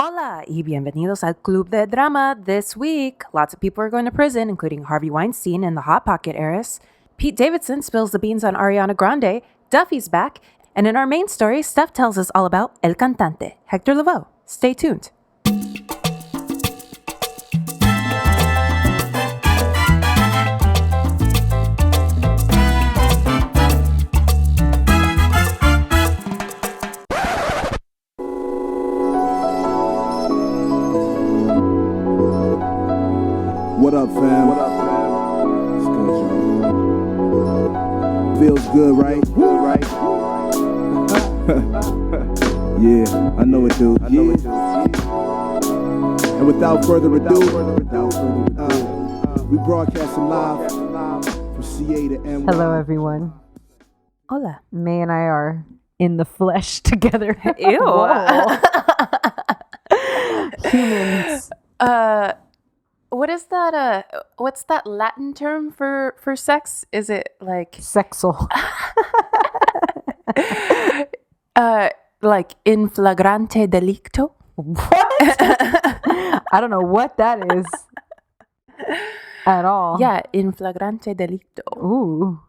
Hola y bienvenidos al Club de Drama. This week, lots of people are going to prison, including Harvey Weinstein and the Hot Pocket heiress. Pete Davidson spills the beans on Ariana Grande. Duffy's back. And in our main story, Stef tells us all about El Cantante, Hector Lavoe. Stay tuned. What up, fam? It's good, y'all. Feels good, right? Yeah, I know it do. And without further ado, we broadcasting live from CA to NY. Hello, everyone. Hola. May and I are in the flesh together. Ew. Humans. What is that? What's that Latin term for sex? Is it like Sexual. like in flagrante delicto? What? I don't know what that is at all. Yeah, in flagrante delicto. Ooh.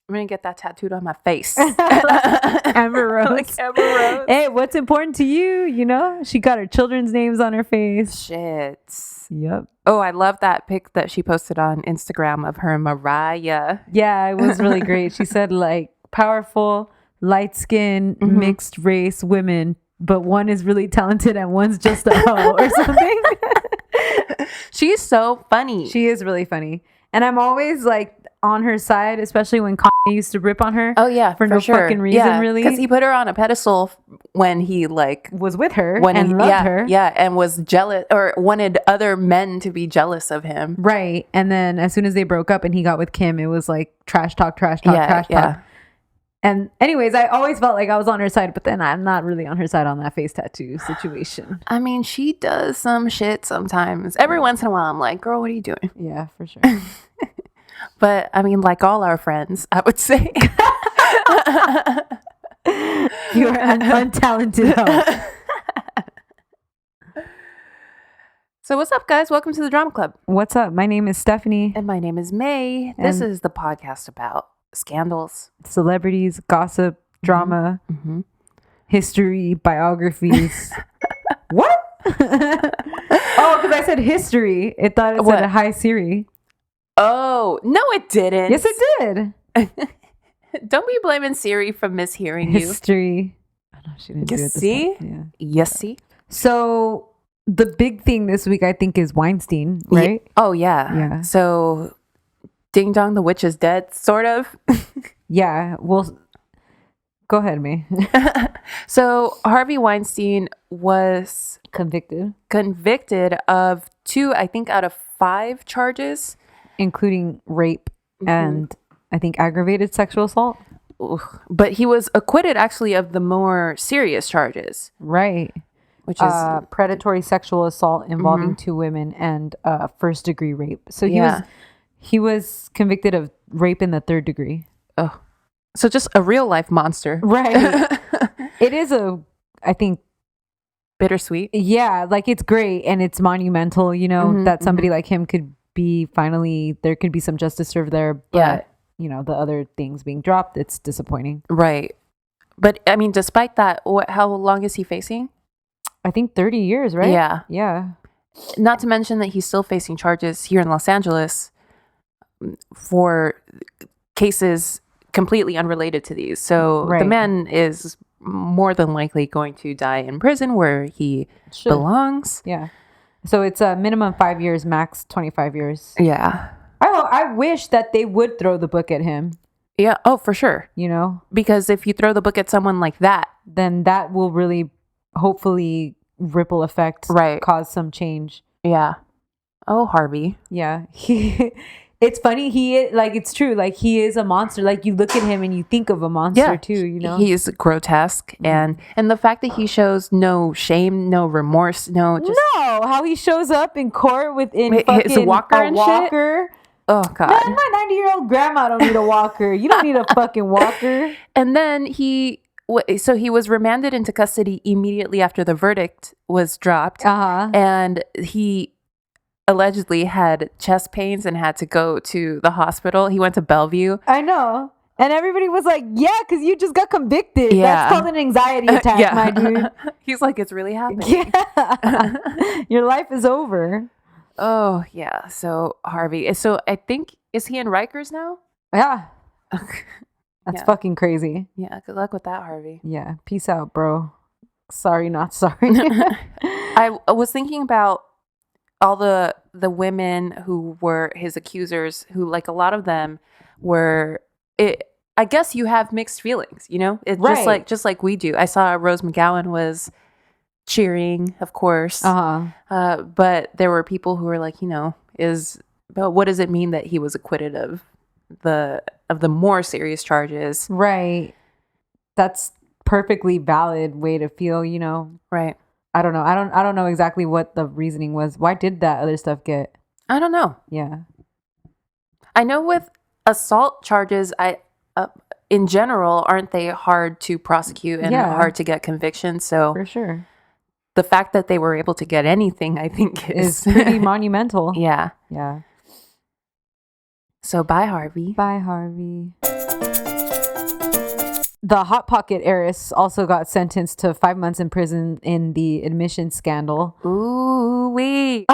I'm gonna get that tattooed on my face. Amber Rose. Like Amber Rose. Hey, what's important to you? You know, she got her children's names on her face. Shit. Yep. Oh, I love that pic that she posted on Instagram of her and Mariah. Yeah, it was really great. She said like powerful, light skin, mixed race women, but one is really talented and one's just a hoe or something. She's so funny. She is really funny. And I'm always like on her side, especially when Kanye used to rip on her. Oh yeah, for no fucking reason, really. Because he put her on a pedestal when he like Was with her when and he loved her. Yeah, and was jealous or wanted other men to be jealous of him. Right. And then as soon as they broke up and he got with Kim, it was like trash talk. And anyways, I always felt like I was on her side, but then I'm not really on her side on that face tattoo situation. I mean, she does some shit sometimes. Every once in a while, I'm like, girl, what are you doing? Yeah, for sure. But I mean, like all our friends, I would say. You're an untalented hoe. So what's up, guys? Welcome to the Drama Club. What's up? My name is Stephanie. And my name is May. This is the podcast about scandals, Celebrities, gossip, drama, history, biographies. What? Oh, because I said history. It thought it said a high Siri. Oh, no, it didn't. Yes, it did. Don't be blaming Siri for mishearing History. Oh, no, she didn't do it this see? time. You. Yes, see? So the big thing this week, I think, is Weinstein, right? Oh, yeah. Yeah. So Ding Dong, the witch is dead, sort of. Yeah. Well, go ahead, May. So Harvey Weinstein was convicted of 2, I think, out of 5 charges. Including rape and I think aggravated sexual assault. But he was acquitted actually of the more serious charges. Right. Which is predatory sexual assault involving 2 women and first degree rape. So he was convicted of rape in the 3rd degree. Oh. So just a real life monster. Right. It is I think bittersweet. Yeah, like it's great and it's monumental, you know, that somebody like him could be there could be some justice served there, but you know, the other things being dropped, it's disappointing. Right. But I mean, despite that, how long is he facing? I think 30 years, right? Yeah. Not to mention that he's still facing charges here in Los Angeles for cases completely unrelated to these. So the man is more than likely going to die in prison where he belongs. Yeah. So it's a minimum 5 years, max 25 years. Yeah. I wish that they would throw the book at him. Yeah. Oh, for sure. You know? Because if you throw the book at someone like that, then that will really, hopefully, ripple effect. Right. Cause some change. Yeah. Oh, Harvey. Yeah. It's funny. It's true. Like, he is a monster. Like, you look at him and you think of a monster too, you know? He's grotesque. And the fact that he shows no shame, no remorse, no, how he shows up in court with his walker and walker. Shit. Oh, God. Man, my 90-year-old grandma don't need a walker. You don't need a fucking walker. And then he So he was remanded into custody immediately after the verdict was dropped. And he allegedly had chest pains and had to go to the hospital. He went to Bellevue. I know. And everybody was like, yeah, because you just got convicted. Yeah. That's called an anxiety attack, my dude. He's like, it's really happening. Yeah. Your life is over. Oh, yeah. So Harvey. So I think, is he in Rikers now? Yeah. That's fucking crazy. Yeah. Good luck with that, Harvey. Yeah. Peace out, bro. Sorry, not sorry. I was thinking about all the women who were his accusers, who, like, a lot of them were... I guess you have mixed feelings, you know? It's just like we do. I saw Rose McGowan was cheering, of course. But there were people who were like, you know, but what does it mean that he was acquitted of the more serious charges? Right. That's perfectly valid way to feel, you know. Right. I don't know. I don't know exactly what the reasoning was. Why did that other stuff get? I don't know. Yeah. I know with assault charges, in general, aren't they hard to prosecute and hard to get convictions? So for sure, the fact that they were able to get anything, I think, is pretty monumental. Yeah. Yeah. So bye, Harvey. Bye, Harvey. The Hot Pocket heiress also got sentenced to 5 months in prison in the admission scandal. Ooh, wee.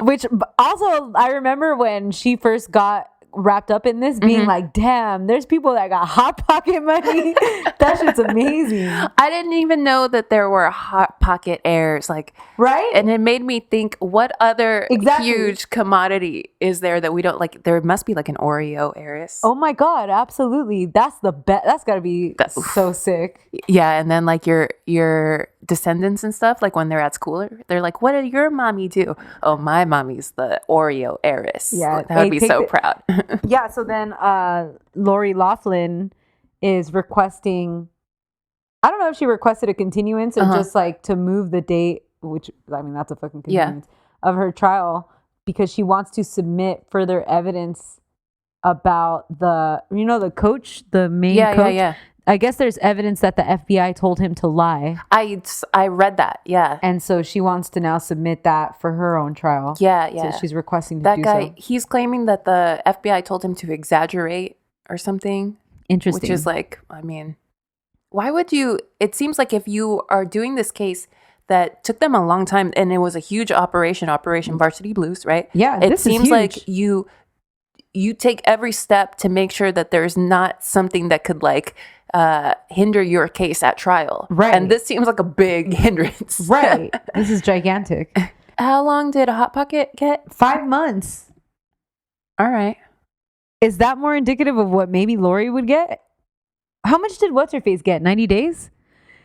Which also, I remember when she first got wrapped up in this being like, damn, there's people that got Hot Pocket money. That shit's amazing. I didn't even know that there were Hot Pocket heirs, like, right? And it made me think, what other huge commodity is there that we don't like? There must be like an Oreo heiress. Oh my god, absolutely. That's the best. That's gotta be so sick. Yeah. And then like your descendants and stuff, like when they're at school, they're like, what did your mommy do? Oh, my mommy's the Oreo heiress. Yeah, that would be so proud. Yeah. So then Lori Loughlin is requesting, I don't know if she requested a continuance or just like to move the date, which, I mean, that's a fucking continuance of her trial, because she wants to submit further evidence about the coach, the main coach. Yeah. I guess there's evidence that the FBI told him to lie. I read that, yeah. And so she wants to now submit that for her own trial. Yeah. So she's requesting to that do guy, so. He's claiming that the FBI told him to exaggerate or something. Interesting. Which is like, I mean, why would you? It seems like if you are doing this case that took them a long time, and it was a huge Operation Varsity Blues, right? Yeah, it seems like you take every step to make sure that there's not something that could like hinder your case at trial. Right. And this seems like a big hindrance. Right. This is gigantic. How long did a Hot Pocket get? 5 months. All right. Is that more indicative of what maybe Lori would get? How much did What's-Her-Face get? 90 days?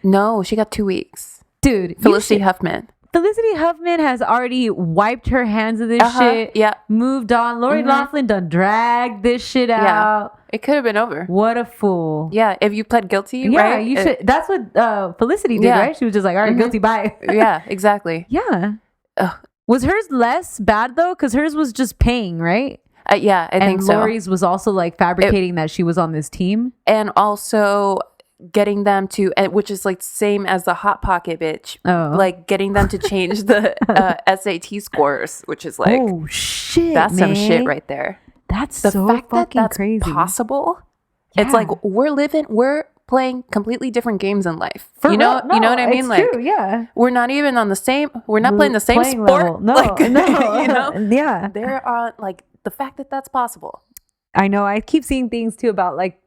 No, she got 2 weeks. Dude. Felicity Huffman. Felicity Huffman has already wiped her hands of this shit. Yeah. Moved on. Lori Loughlin done dragged this shit out. It could have been over. What a fool. Yeah. If you pled guilty, right? You should. That's what Felicity did, right? She was just like, all right, guilty, bye. Yeah, exactly. Yeah. Ugh. Was hers less bad though? Because hers was just paying, right? Yeah, I think so. And Lori's was also like fabricating that she was on this team. And also getting them to, which is like same as the Hot Pocket bitch, like getting them to change the SAT scores, which is like, oh shit, that's some shit right there. That's the so fact fucking that's crazy. Possible. Yeah. It's like we're playing completely different games in life. You know what I mean? It's like, true, yeah. We're not even on the same. We're not playing the same sport. Level. No, like, no. You know? Yeah. They're on like the fact that that's possible. I know. I keep seeing things too about like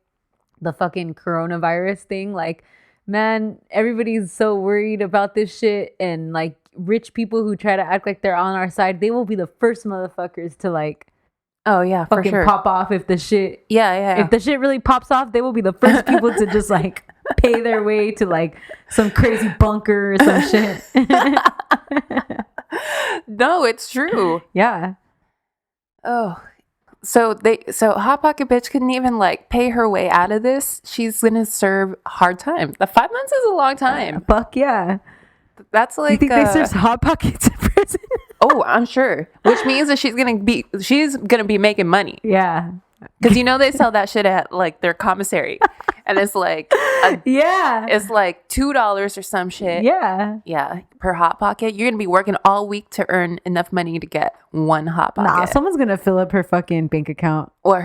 the fucking coronavirus thing. Like, man, everybody's so worried about this shit, and like rich people who try to act like they're on our side, they will be the first motherfuckers to like, oh yeah, for fucking sure, pop off if the shit. Yeah. If the shit really pops off, they will be the first people to just like pay their way to like some crazy bunker or some shit. No, it's true. Yeah. Oh, so Hot Pocket bitch couldn't even like pay her way out of this. She's gonna serve hard time. The 5 months is a long time. Fuck yeah. That's like, you think they serve Hot Pockets in prison? Oh, I'm sure. Which means that she's gonna be making money. Yeah. Because they sell that shit at like their commissary, And it's like it's like $2 or some shit. Yeah, per hot pocket. You're gonna be working all week to earn enough money to get one hot pocket. Nah, someone's gonna fill up her fucking bank account. Or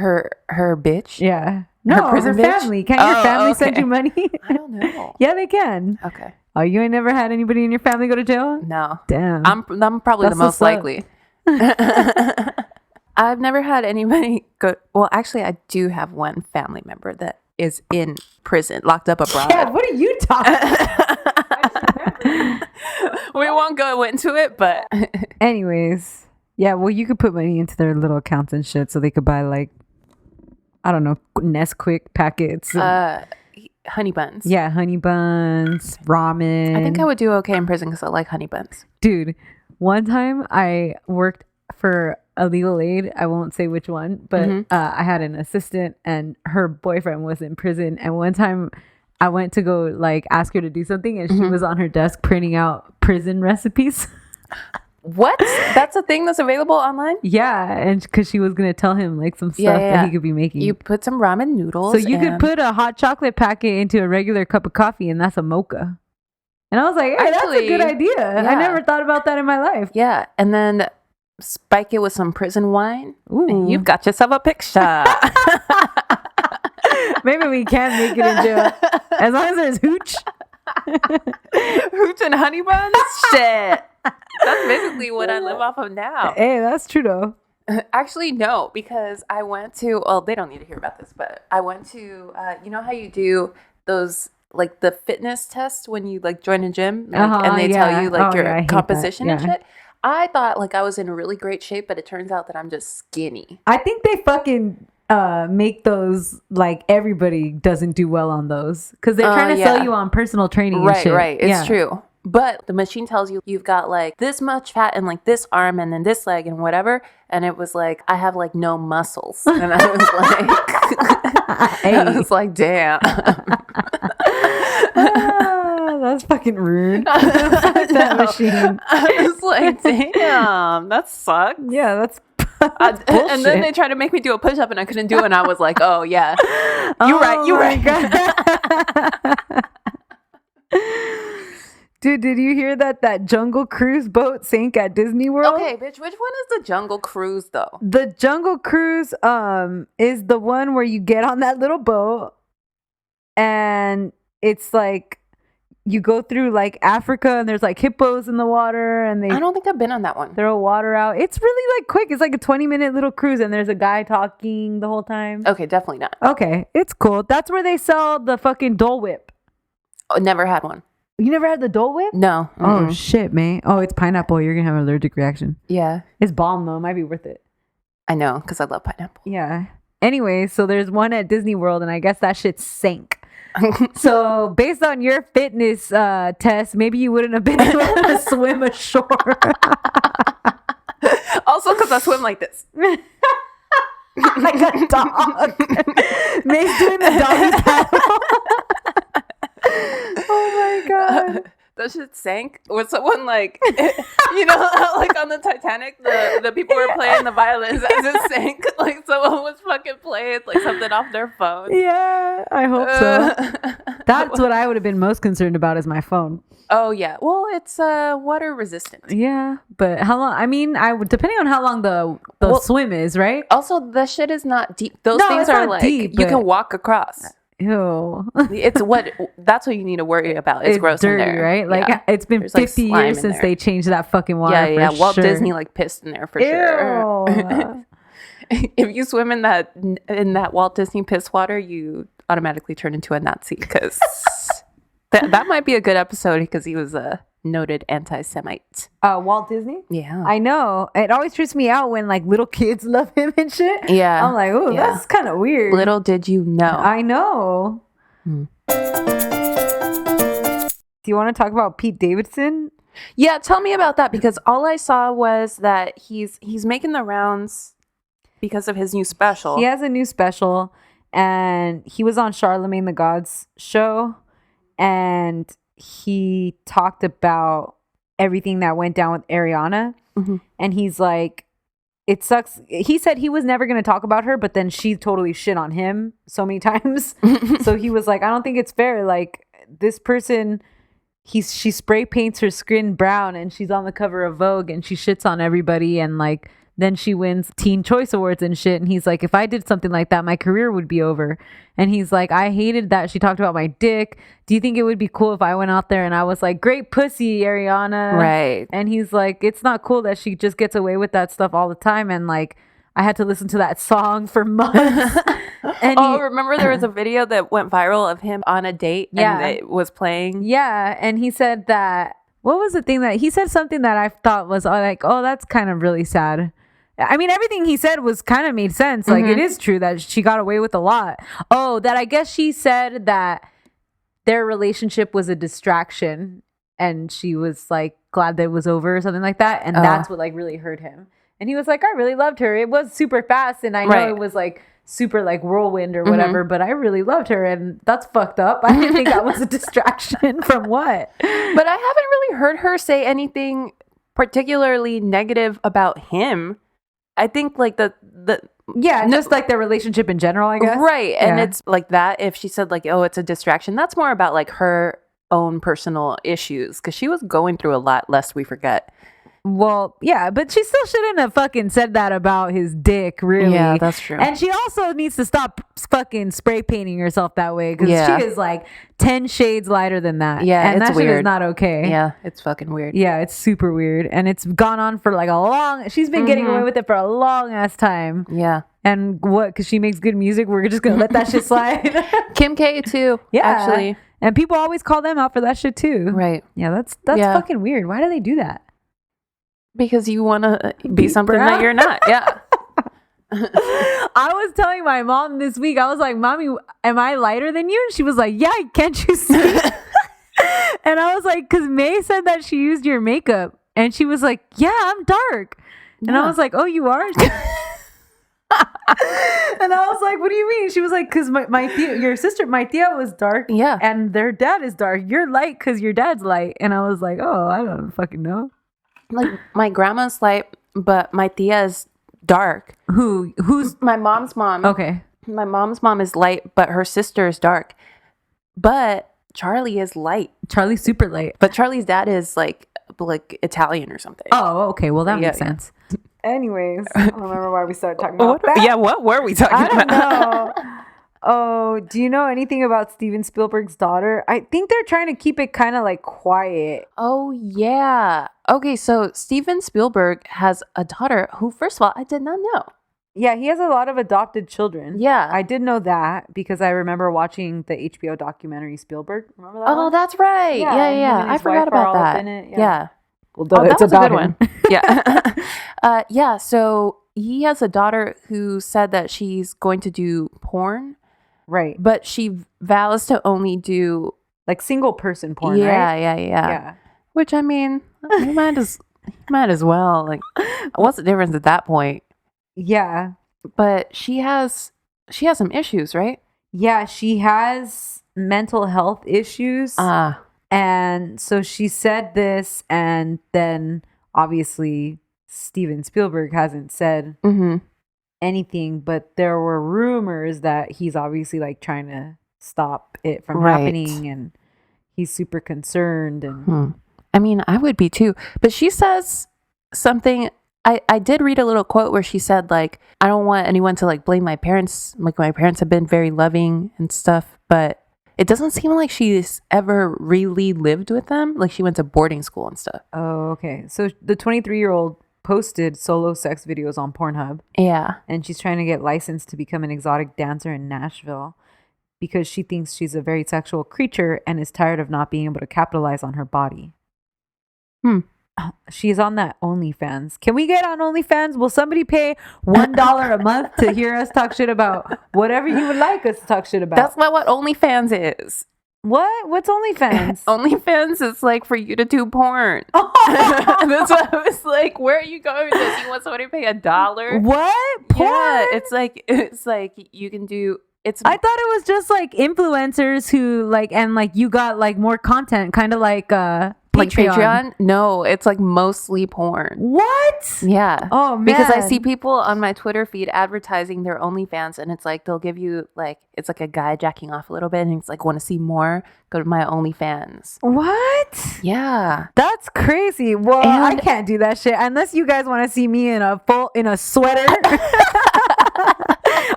her bitch. Yeah. No, her family. Can't your family send you money? I don't know. Yeah, they can. Okay. Oh, you ain't never had anybody in your family go to jail? No. Damn. I'm probably the most likely. I've never had anybody go. Well, actually, I do have one family member that is in prison, locked up abroad. Yeah, what are you talking about? We won't go into it, but anyways, yeah. Well, you could put money into their little accounts and shit, so they could buy like, I don't know, Nesquik packets. Honey buns. Yeah, honey buns, ramen. I think I would do okay in prison because I like honey buns. Dude, one time I worked for a legal aid. I won't say which one, but I had an assistant and her boyfriend was in prison. And one time I went to go like ask her to do something and she was on her desk printing out prison recipes. What? That's a thing that's available online? Yeah, and because she was going to tell him like some stuff that he could be making. You put some ramen noodles. So you could put a hot chocolate packet into a regular cup of coffee and that's a mocha. And I was like, hey, that's a good idea. Yeah. I never thought about that in my life. Yeah, and then spike it with some prison wine. Ooh. You've got yourself a picture. Maybe we can make it in jail. As long as there's hooch. Hooch and honey buns? Shit. That's basically what I live off of now. Hey, that's true though. Actually, no, because I went to, well, they don't need to hear about this, but I went to, you know how you do those, like the fitness test when you like join a gym and they tell you like your composition and shit? I thought like I was in really great shape, but it turns out that I'm just skinny. I think they fucking make those like everybody doesn't do well on those because they're trying to sell you on personal training and shit. Right. It's true. But the machine tells you you've got like this much fat in like this arm and then this leg and whatever. And it was like, I have like no muscles. And I was like, I was like, damn. That's fucking rude. That machine. I was like, damn, that sucks. Yeah, that's and then they tried to make me do a push-up and I couldn't do it. And I was like, oh, yeah. You're right. Dude, did you hear that Jungle Cruise boat sank at Disney World? Okay, bitch, which one is the Jungle Cruise, though? The Jungle Cruise is the one where you get on that little boat and it's like you go through like Africa and there's like hippos in the water and I don't think I've been on that one. Throw water out. It's really like quick. It's like a 20-minute little cruise and there's a guy talking the whole time. Okay, definitely not. Okay, it's cool. That's where they sell the fucking Dole Whip. Oh, never had one. You never had the Dole Whip? No. Oh, shit, man. Oh, it's pineapple. You're going to have an allergic reaction. Yeah. It's bomb, though. It might be worth it. I know, because I love pineapple. Yeah. Anyway, so there's one at Disney World, and I guess that shit sank. So based on your fitness test, maybe you wouldn't have been able to swim ashore. Also, because I swim like this. Like a dog. May's doing the doggy paddle. Oh my god. That shit sank. Was someone like, you know, how, like on the Titanic, the people were playing the violins as it sank. Like someone was fucking playing like something off their phone. Yeah, I hope so. That's what I would have been most concerned about is my phone. Oh yeah, well it's water resistant. Yeah, but how long? I mean, depending on how long the swim is, right? Also, the shit is not deep. Those things are like deep, you can walk across. Ew. That's what you need to worry about. It's gross dirty, in there, right? Like it's been 50 years since they changed that fucking water. Yeah. Walt Disney like pissed in there for sure. If you swim in that Walt Disney piss water, you automatically turn into a Nazi because that might be a good episode because he was a noted anti-Semite. Walt Disney? Yeah. I know. It always trips me out when like little kids love him and shit. Yeah. I'm like, oh, that's kind of weird. Little did you know. I know. Do you want to talk about Pete Davidson? Yeah, tell me about that because all I saw was that he's making the rounds because of his new special. He has a new special and he was on Charlemagne the God's show and he talked about everything that went down with Ariana. Mm-hmm. And he's like, it sucks. He said he was never going to talk about her, but then she totally shit on him so many times. So he was like, I don't think it's fair. Like, this person, she spray paints her skin brown and she's on the cover of Vogue and she shits on everybody. And like, then she wins Teen Choice Awards and shit. And he's like, if I did something like that, my career would be over. And he's like, I hated that she talked about my dick. Do you think it would be cool if I went out there and I was like, great pussy, Ariana? Right. And he's like, it's not cool that she just gets away with that stuff all the time. And like, I had to listen to that song for months. And remember there was a video that went viral of him on a date and it was playing? Yeah. And he said that, what was the thing that he said? Something that I thought was like, oh, that's kind of really sad. I mean, everything he said was kind of made sense. Like, it is true that she got away with a lot. Oh, that I guess she said that their relationship was a distraction and she was like glad that it was over or something like that. And that's what like really hurt him. And he was like, I really loved her. It was super fast. And I know it was like super like whirlwind or whatever, but I really loved her. And that's fucked up. I didn't think that was a distraction from what. But I haven't really heard her say anything particularly negative about him. I think like just like their relationship in general, I guess. Right. And it's like that. If she said like, oh, it's a distraction, that's more about like her own personal issues because she was going through a lot, lest we forget. Well, yeah, but she still shouldn't have fucking said that about his dick, really. Yeah, that's true. And she also needs to stop fucking spray painting herself that way because she is like 10 shades lighter than that. Yeah, and it's that weird. shit is not okay. Yeah, it's fucking weird. Yeah, it's super weird. And it's gone on for like she's been getting away with it for a long ass time. Yeah. And what? Because she makes good music, we're just going to let that shit slide. Kim K too, actually. And people always call them out for that shit too. Right. Yeah, that's fucking weird. Why do they do that? Because you want to be something that you're not. Yeah. I was telling my mom this week, I was like, Mommy, am I lighter than you? And she was like, yeah, can't you see? And I was like, because May said that she used your makeup. And she was like, yeah, I'm dark. Yeah. And I was like, oh, you are? And I was like, what do you mean? She was like, because your sister, my tia was dark. Yeah. And their dad is dark. You're light because your dad's light. And I was like, oh, I don't fucking know. Like my grandma's light, but my tia is dark. Who's my mom's mom? Okay. My mom's mom is light, but her sister is dark. But Charlie is light. Charlie's super light. But Charlie's dad is like Italian or something. Oh, okay. Well, that makes sense. Anyways, I don't remember why we started talking about that. Yeah, what were we talking about? I don't know. Oh, do you know anything about Steven Spielberg's daughter? I think they're trying to keep it kind of like quiet. Oh, yeah. Okay, so Steven Spielberg has a daughter who, first of all, I did not know. Yeah, he has a lot of adopted children. Yeah. I did know that because I remember watching the HBO documentary Spielberg. Remember that one? That's right. Yeah. I forgot about that. Yeah. Well, that was a good one. Yeah. Yeah, so he has a daughter who said that she's going to do porn. Right. But she vows to only do like single person porn, right? Yeah. Which I mean, you might as well. Like, what's the difference at that point? Yeah. But she has some issues, right? Yeah, she has mental health issues. And so she said this, and then obviously Steven Spielberg hasn't said anything, but there were rumors that he's obviously like trying to stop it from happening, and he's super concerned. And I mean, I would be too. But she says something. I did read a little quote where she said like, I don't want anyone to like blame my parents. Like my parents have been very loving and stuff, but it doesn't seem like she's ever really lived with them. Like she went to boarding school and stuff. Oh, okay. So the 23-year-old posted solo sex videos on Pornhub. Yeah. And she's trying to get licensed to become an exotic dancer in Nashville because she thinks she's a very sexual creature and is tired of not being able to capitalize on her body. She's on that OnlyFans. Can we get on OnlyFans? Will somebody pay $1 a month to hear us talk shit about whatever you would like us to talk shit about? That's not what OnlyFans is. What? What's OnlyFans? OnlyFans is like for you to do porn. That's what I was like. Where are you going with this? You want somebody to pay $1? What? Porn? Yeah, it's like you can do. I thought it was just like influencers who like, and like you got like more content, kind of like Like Patreon? No, it's like mostly porn. What? Yeah. Oh, man. Because I see people on my Twitter feed advertising their OnlyFans, and it's like they'll give you like, it's like a guy jacking off a little bit, and it's like, want to see more? Go to my OnlyFans. What? Yeah. That's crazy. Well, I can't do that shit unless you guys want to see me in a sweater.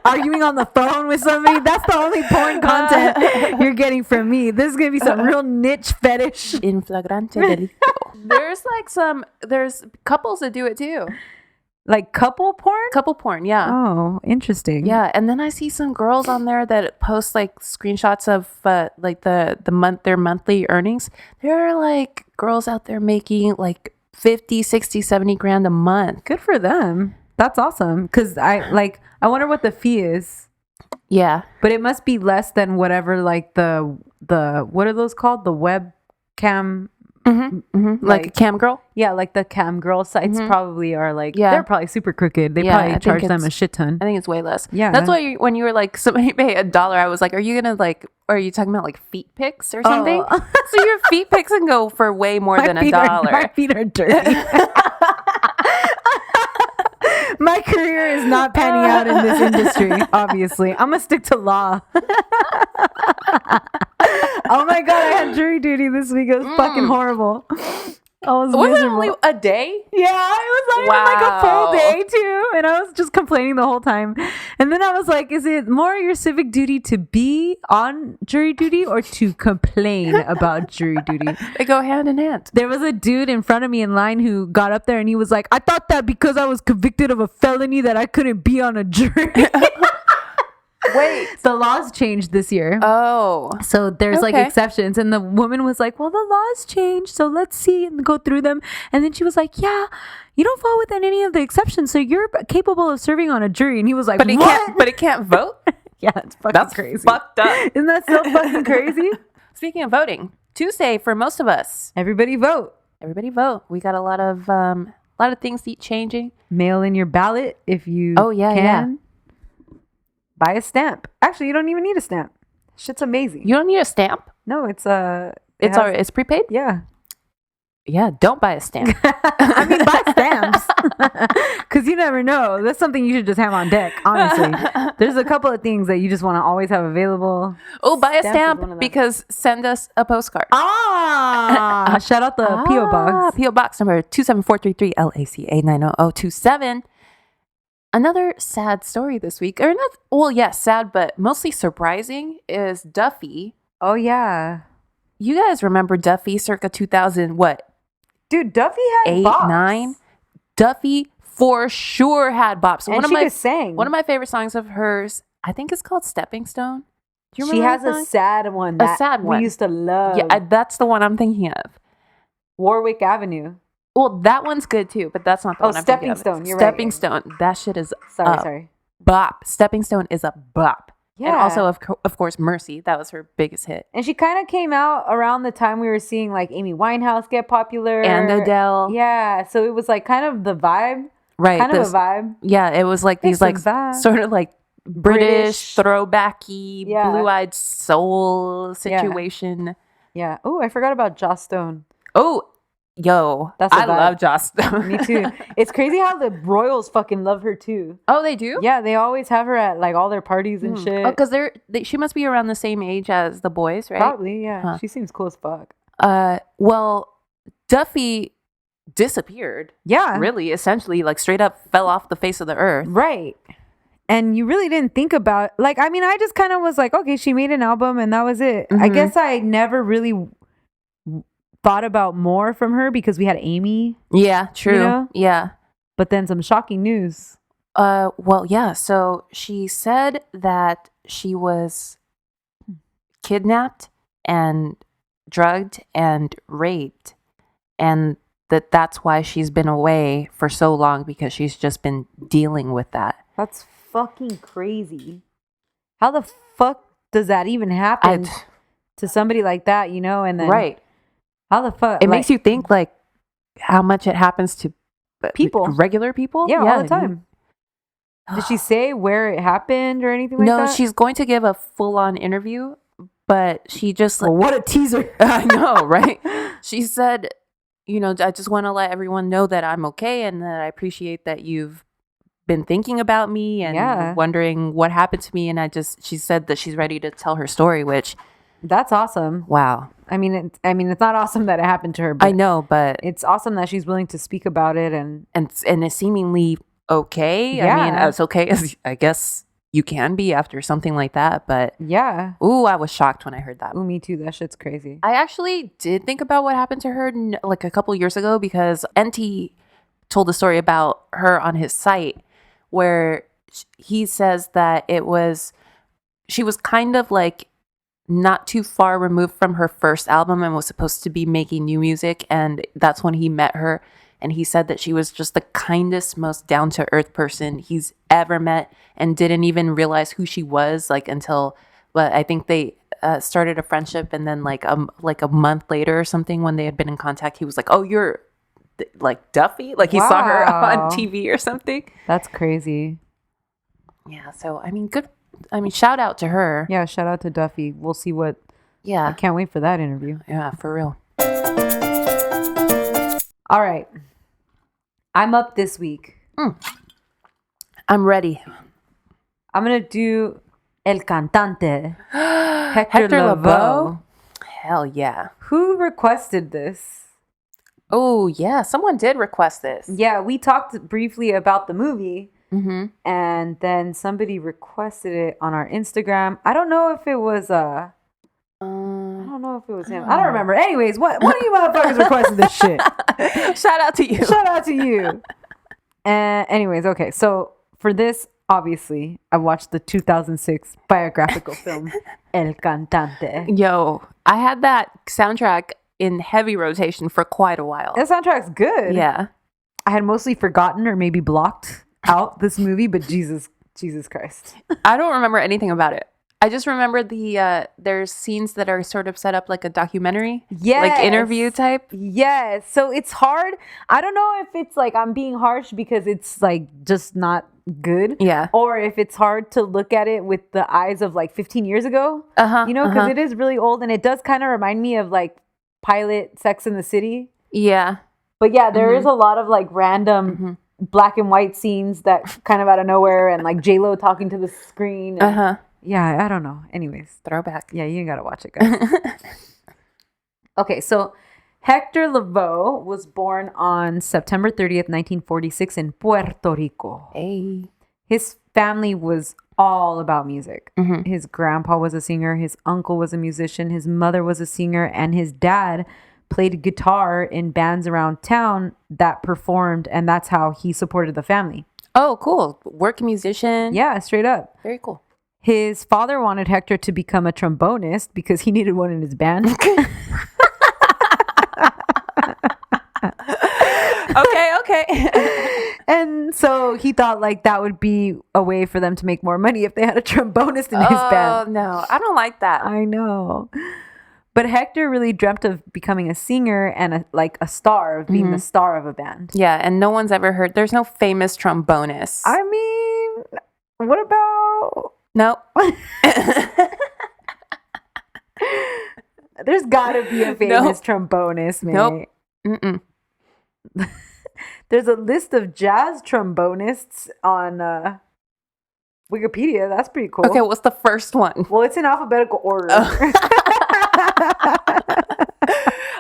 Arguing on the phone with somebody. That's the only porn content you're getting from me. This is gonna be some real niche fetish. In flagrante delito. There's couples that do it too. Like couple porn, yeah. Oh, interesting. Yeah, and then I see some girls on there that post like screenshots of like their monthly earnings. There are like girls out there making like 50, 60, 70 grand a month. Good for them. That's awesome. Because I wonder what the fee is. Yeah. But it must be less than whatever like the what are those called? The webcam. Like a cam girl? Yeah, like the cam girl sites probably are like, they're probably super crooked. They probably charge them a shit ton. I think it's way less. Yeah. That's why when you were like, somebody pay $1, I was like, are you talking about like feet pics or something? So your feet pics can go for way more than $1. My feet are dirty. My career is not panning out in this industry, obviously. I'm going to stick to law. Oh my God, I had jury duty this week. It was fucking horrible. I was it only a day? Yeah, it was not even like a full day too. And I was just complaining the whole time. And then I was like, is it more your civic duty to be on jury duty or to complain about jury duty? They go hand in hand. There was a dude in front of me in line who got up there and he was like, I thought that because I was convicted of a felony that I couldn't be on a jury. Wait, the laws changed this year. Oh, so there's like exceptions, and the woman was like, well, the laws changed, so let's see and go through them. And then she was like, yeah, you don't fall within any of the exceptions, so you're capable of serving on a jury. And he was like, but it can't vote. Yeah, it's fucking crazy. Fucked up. Isn't that so fucking crazy? Speaking of voting, Tuesday for most of us. Everybody vote. We got a lot of things changing. Mail in your ballot if you can. Yeah. Buy a stamp. Actually, you don't even need a stamp. Shit's amazing. You don't need a stamp? No, it's it's prepaid? Yeah. Yeah, don't buy a stamp. I mean, buy stamps. Because you never know. That's something you should just have on deck, honestly. There's a couple of things that you just want to always have available. Oh, buy a stamp because send us a postcard. Shout out the P.O. Box. P.O. Box number 27433 LACA 90027. Another sad story this week, or not? Well, yes, sad, but mostly surprising, is Duffy. Oh yeah, you guys remember Duffy, circa 2000? What? Dude, Duffy had 8, bops. 9. Duffy for sure had bops. And she sang. One of my favorite songs of hers, I think, is called "Stepping Stone." Do you remember? She has a sad one. A sad one we used to love. Yeah, that's the one I'm thinking of. Warwick Avenue. Well, that one's good too, but that's not the one I'm thinking of. Stone. You're Stepping Stone. That shit is sorry. Bop. Stepping Stone is a bop. Yeah. And also, of course, Mercy. That was her biggest hit. And she kind of came out around the time we were seeing like Amy Winehouse get popular. And Adele. Yeah. So it was like kind of the vibe. Right. Kind of a vibe. Yeah. It was like these like sort of like British throwbacky, blue-eyed soul situation. Yeah. Oh, I forgot about Joss Stone. Oh, yo, I love Joss Stone. Me too. It's crazy how the Royals fucking love her too. Oh, they do? Yeah, they always have her at like all their parties and shit. Oh, because she must be around the same age as the boys, right? Probably, yeah. Huh. She seems cool as fuck. Well, Duffy disappeared. Yeah. Really, essentially, like straight up fell off the face of the earth. Right. And you really didn't think about, like, I mean, I just kind of was like, okay, she made an album and that was it. I guess I never really thought about more from her because we had Amy. Yeah, true. You know? Yeah. But then some shocking news. Well, yeah. So she said that she was kidnapped and drugged and raped, and that's why she's been away for so long, because she's just been dealing with that. That's fucking crazy. How the fuck does that even happen to somebody like that, you know? And then right. How the fuck? It makes you think like how much it happens to people, regular people. Yeah, all the time. Did she say where it happened or anything like that? No, she's going to give a full-on interview, But she just well, what a teaser. I know, right? She said, I just want to let everyone know that I'm okay and that I appreciate that you've been thinking about me and wondering what happened to me. And she said that she's ready to tell her story, which that's awesome. Wow. I mean, it's not awesome that it happened to her. But I know, but it's awesome that she's willing to speak about it and it's seemingly okay. Yeah. I mean, as okay as I guess you can be after something like that. But yeah. Ooh, I was shocked when I heard that. Ooh, me too. That shit's crazy. I actually did think about what happened to her like a couple years ago because NT told a story about her on his site where he says that she was kind of like not too far removed from her first album and was supposed to be making new music. And that's when he met her. And he said that she was just the kindest, most down-to-earth person he's ever met and didn't even realize who she was until I think they started a friendship. And then like a month later or something when they had been in contact, he was like, oh, you're like Duffy? Like he saw her on TV or something. That's crazy. Yeah. So, I mean, good. I mean, shout out to her. Yeah. Shout out to Duffy. We'll see what. Yeah. I can't wait for that interview. Yeah, for real. All right. I'm up this week. I'm ready. I'm going to do El Cantante. Hector Lavoe. Hell yeah. Who requested this? Oh, yeah. Someone did request this. Yeah. We talked briefly about the movie. Mm-hmm. And then somebody requested it on our Instagram. I don't know if it was I don't know if it was him. I don't remember. Anyways, one of you motherfuckers requested this shit. Shout out to you. Shout out to you. Anyways, okay. So for this, obviously, I watched the 2006 biographical film El Cantante. Yo, I had that soundtrack in heavy rotation for quite a while. That soundtrack's good. Yeah. I had mostly forgotten or maybe blocked out this movie, but Jesus Christ. I don't remember anything about it. I just remember there's scenes that are sort of set up like a documentary. Yes. Like interview type. Yes. So it's hard. I don't know if it's like I'm being harsh because it's like just not good. Yeah. Or if it's hard to look at it with the eyes of like 15 years ago. Because it is really old and it does kind of remind me of like pilot Sex in the City. Yeah. But yeah, there is a lot of like random black and white scenes that kind of out of nowhere and like J-Lo talking to the screen. And, yeah, I don't know. Anyways. Throwback. Yeah, you ain't got to watch it, guys. Okay, so Hector Lavoe was born on September 30th, 1946 in Puerto Rico. Hey. His family was all about music. His grandpa was a singer. His uncle was a musician. His mother was a singer. And his dad played guitar in bands around town that performed. And that's how he supported the family. Oh, cool. Work musician. Yeah, straight up. Very cool. His father wanted Hector to become a trombonist because he needed one in his band. Okay. And so he thought like that would be a way for them to make more money if they had a trombonist in his band. Oh, no. I don't like that. I know. But Hector really dreamt of becoming a singer and a star, of being the star of a band. Yeah, and no one's ever heard. There's no famous trombonist. I mean, what about... Nope. There's gotta be a famous trombonist, man. Nope. There's a list of jazz trombonists on Wikipedia. That's pretty cool. Okay, what's the first one? Well, it's in alphabetical order.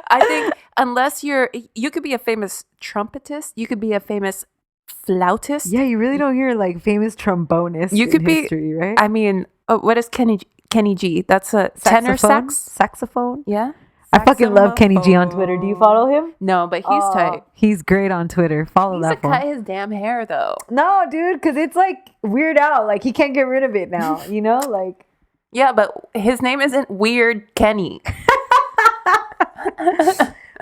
I think unless you could be a famous trumpetist, you could be a famous flautist. Yeah, you really don't hear like famous trombonists. You could be history, right? I mean, what is Kenny G? That's a tenor saxophone. Yeah. I fucking love Kenny G on Twitter. Do you follow him? No, but he's tight. He's great on Twitter. Follow that. He needs to cut his damn hair though. No, dude, because it's like Weird Al. Like he can't get rid of it now. You know, like. Yeah, but his name isn't Weird Kenny.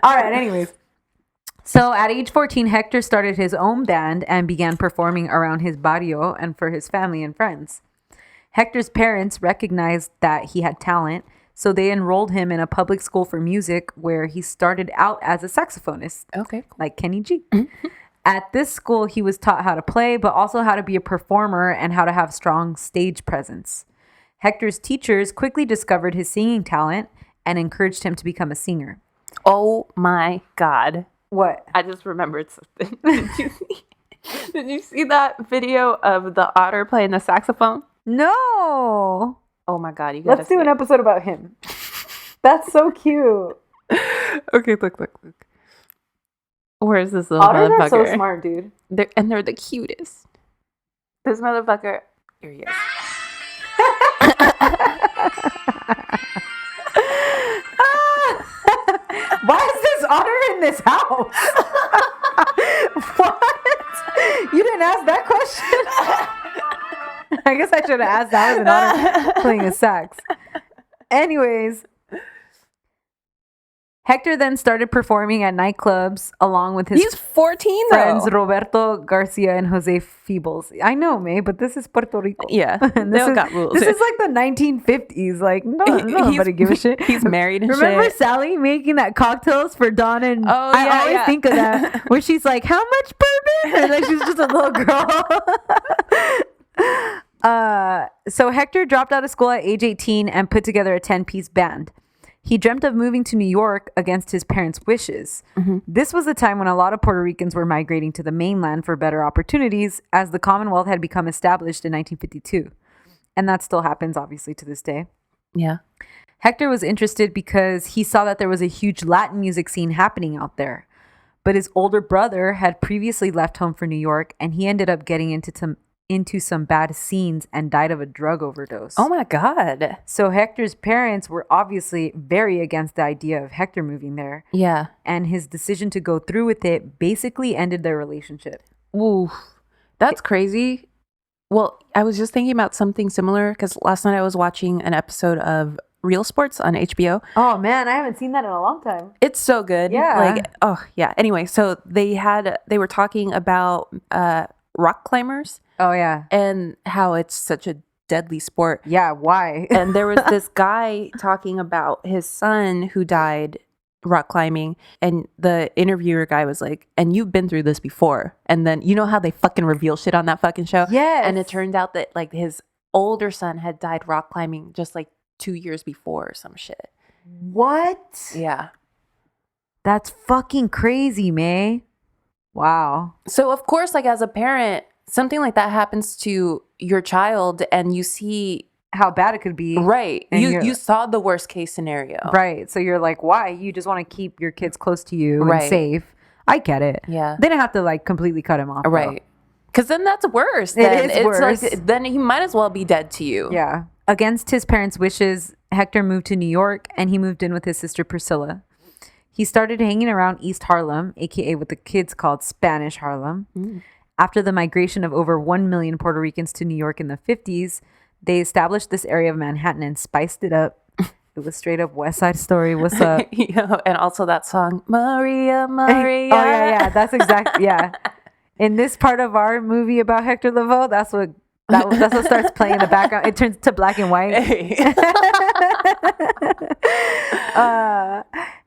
All right. Anyways. So at age 14, Hector started his own band and began performing around his barrio and for his family and friends. Hector's parents recognized that he had talent, so they enrolled him in a public school for music where he started out as a saxophonist. Okay. Cool. Like Kenny G. At this school, he was taught how to play, but also how to be a performer and how to have strong stage presence. Hector's teachers quickly discovered his singing talent and encouraged him to become a singer. Oh my God. What? I just remembered something. Did you see that video of the otter playing the saxophone? No. Oh my God. You gotta Let's do an episode about him. That's so cute. Okay, look. Where's this little Otters motherfucker? are so smart, dude. They're the cutest. This motherfucker. Here he is. Why is this otter in this house? What? You didn't ask that question? I guess I should have asked that. Was an otter playing a sax. Anyways, Hector then started performing at nightclubs along with his He's 14 friends though. Roberto Garcia and Jose Feebles. I know, May, but this is Puerto Rico. Yeah, they all got rules. This is like the 1950s. Like, nobody give a shit. He's married and Remember shit. Sally making that cocktails for Dawn and I always think of that where she's like, "How much bourbon?" And like she's just a little girl. So Hector dropped out of school at age 18 and put together a 10-piece band. He dreamt of moving to New York against his parents' wishes. Mm-hmm. This was the time when a lot of Puerto Ricans were migrating to the mainland for better opportunities, as the Commonwealth had become established in 1952. And that still happens, obviously, to this day. Yeah. Hector was interested because he saw that there was a huge Latin music scene happening out there. But his older brother had previously left home for New York, and he ended up getting into some bad scenes and died of a drug overdose. Oh my God. So Hector's parents were obviously very against the idea of Hector moving there. Yeah. And his decision to go through with it basically ended their relationship. Ooh, that's crazy. Well, I was just thinking about something similar because last night I was watching an episode of Real Sports on HBO. Oh man, I haven't seen that in a long time. It's so good. Yeah. Like, oh yeah. Anyway, so they were talking about rock climbers. Oh yeah. And how it's such a deadly sport. Yeah, why? And there was this guy talking about his son who died rock climbing, and the interviewer guy was like, "And you've been through this before." And then you know how they fucking reveal shit on that fucking show? Yes. And it turned out that like his older son had died rock climbing just like 2 years before or some shit. What? Yeah. That's fucking crazy, May. Wow. So of course, like as a parent, something like that happens to your child and you see how bad it could be. Right. You saw the worst case scenario. Right. So you're like, why? You just want to keep your kids close to you and safe. I get it. Yeah. They didn't have to like completely cut him off. Right. Because then that's worse. Then. It is worse. Like, then he might as well be dead to you. Yeah. Against his parents' wishes, Hector moved to New York and he moved in with his sister Priscilla. He started hanging around East Harlem, aka what the kids called Spanish Harlem. Mm. After the migration of over 1 million Puerto Ricans to New York in the 50s, they established this area of Manhattan and spiced it up. It was straight up West Side Story. What's up? And also that song, Maria, Maria. Oh, yeah. That's exactly, yeah. In this part of our movie about Hector Lavoe, that's what starts playing in the background. It turns to black and white. Hey.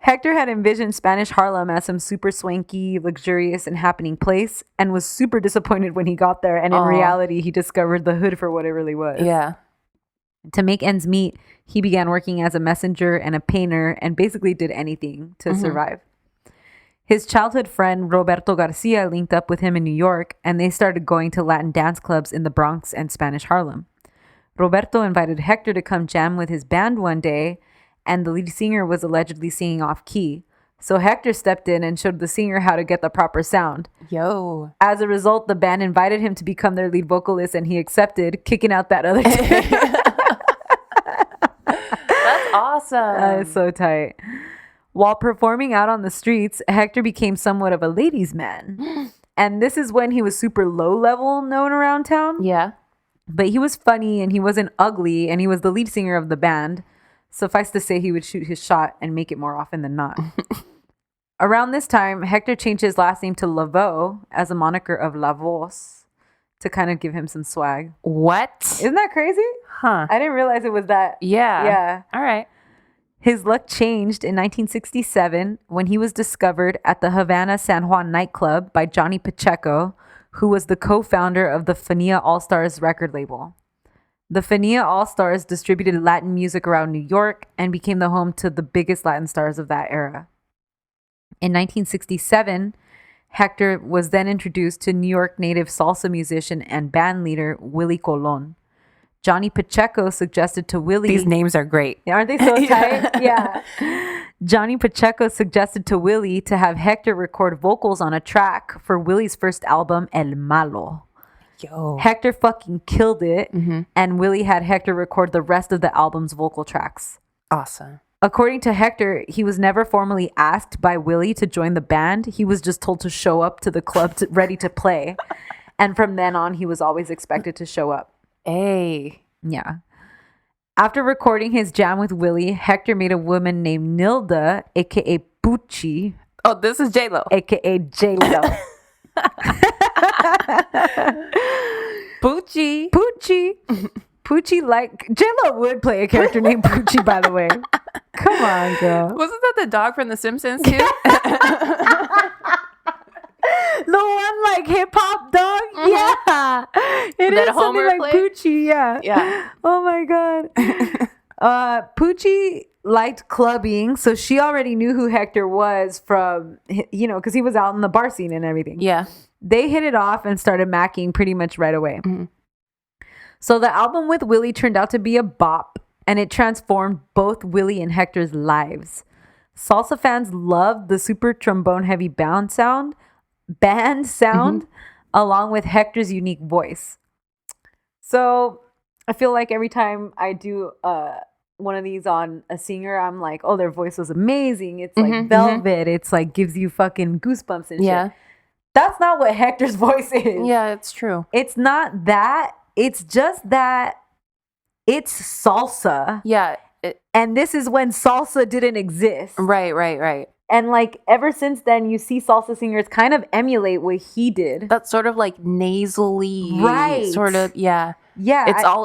Hector had envisioned Spanish Harlem as some super swanky, luxurious, and happening place, and was super disappointed when he got there. And in reality, he discovered the hood for what it really was. Yeah. To make ends meet, he began working as a messenger and a painter, and basically did anything to survive. His childhood friend, Roberto Garcia, linked up with him in New York, and they started going to Latin dance clubs in the Bronx and Spanish Harlem. Roberto invited Hector to come jam with his band one day, and the lead singer was allegedly singing off key. So Hector stepped in and showed the singer how to get the proper sound. Yo. As a result, the band invited him to become their lead vocalist, and he accepted, kicking out that other kid. That's awesome. That is so tight. While performing out on the streets, Hector became somewhat of a ladies' man. And this is when he was super low level known around town. Yeah. But he was funny and he wasn't ugly, and he was the lead singer of the band. Suffice to say, he would shoot his shot and make it more often than not. Around this time, Hector changed his last name to Lavoe as a moniker of Lavoe to kind of give him some swag. What? Isn't that crazy? Huh. I didn't realize it was that. Yeah. Yeah. All right. His luck changed in 1967 when he was discovered at the Havana San Juan nightclub by Johnny Pacheco, who was the co-founder of the Fania All-Stars record label. The Fania All-Stars distributed Latin music around New York and became the home to the biggest Latin stars of that era. In 1967, Hector was then introduced to New York native salsa musician and band leader Willie Colon. Johnny Pacheco suggested to Willie... These names are great. Aren't they so tight? Yeah. Johnny Pacheco suggested to Willie to have Hector record vocals on a track for Willie's first album, El Malo. Yo. Hector fucking killed it, and Willie had Hector record the rest of the album's vocal tracks. Awesome. According to Hector, he was never formally asked by Willie to join the band. He was just told to show up to the club ready to play. And from then on, he was always expected to show up. Hey. Yeah. After recording his jam with Willie, Hector made a woman named Nilda, a.k.a. Pucci. Oh, this is J-Lo. A.k.a. J-Lo. Poochie. Poochie, like J-Lo would play a character named Poochie, by the way. Come on, girl. Wasn't that the dog from The Simpsons too? The one like hip hop dog? Yeah. It that is Homer something like Poochie, yeah. Yeah. Oh my God. Poochie liked clubbing, so she already knew who Hector was from, because he was out in the bar scene and everything. Yeah. They hit it off and started macking pretty much right away. So the album with Willie turned out to be a bop, and it transformed both Willie and Hector's lives. Salsa fans loved the super trombone heavy band sound, along with Hector's unique voice. So I feel like every time I do one of these on a singer, I'm like, oh, their voice was amazing. It's like velvet. It's like gives you fucking goosebumps and shit. That's not what Hector's voice is. Yeah, it's true. It's not that. It's just that it's salsa. Yeah. And this is when salsa didn't exist. Right. And like ever since then, you see salsa singers kind of emulate what he did. That's sort of like nasally. Right. Sort of, yeah. Yeah.